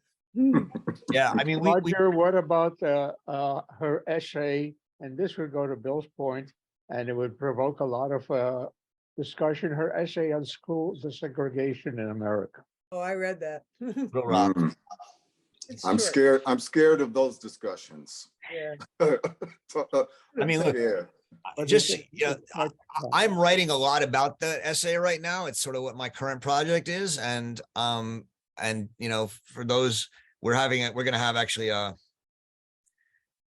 Yeah, I mean, Roger, what about her essay? And this would go to Bill's point, and it would provoke a lot of discussion. Her essay on school desegregation in America. Oh, I read that. Little Rock. I'm scared. I'm scared of those discussions. Yeah. I mean, look, yeah. just, you know, I'm writing a lot about the essay right now. It's sort of what my current project is. And you know, for those, we're going to have actually a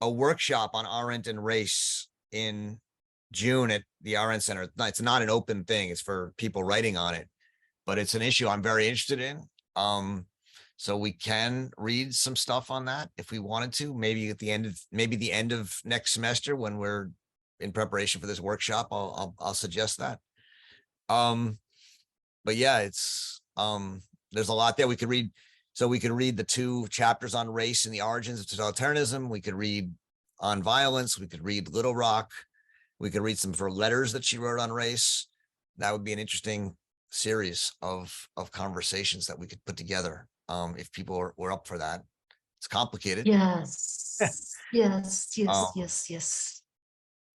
workshop on Arendt and race in June at the Arendt Center. It's not an open thing. It's for people writing on it, but it's an issue I'm very interested in. So we can read some stuff on that if we wanted to, maybe at the end of next semester when we're in preparation for this workshop, I'll suggest that. But yeah, it's there's a lot there we could read. So we could read the 2 chapters on race and the origins of totalitarianism. We could read on violence. We could read Little Rock. We could read some of her letters that she wrote on race. That would be an interesting series of conversations that we could put together. If people were up for that. It's complicated. Yes. Yes.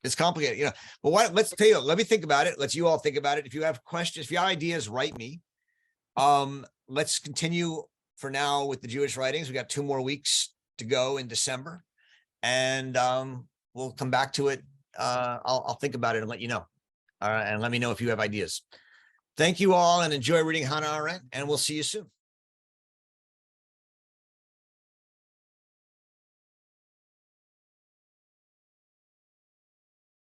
It's complicated, you know, but let's tell you, let me think about it. Let's you all think about it. If you have questions, if you have ideas, write me. Let's continue for now with the Jewish writings. We got 2 more weeks to go in December, and we'll come back to it. I'll think about it and let you know. And let me know if you have ideas. Thank you all, and enjoy reading Hannah Arendt, and we'll see you soon.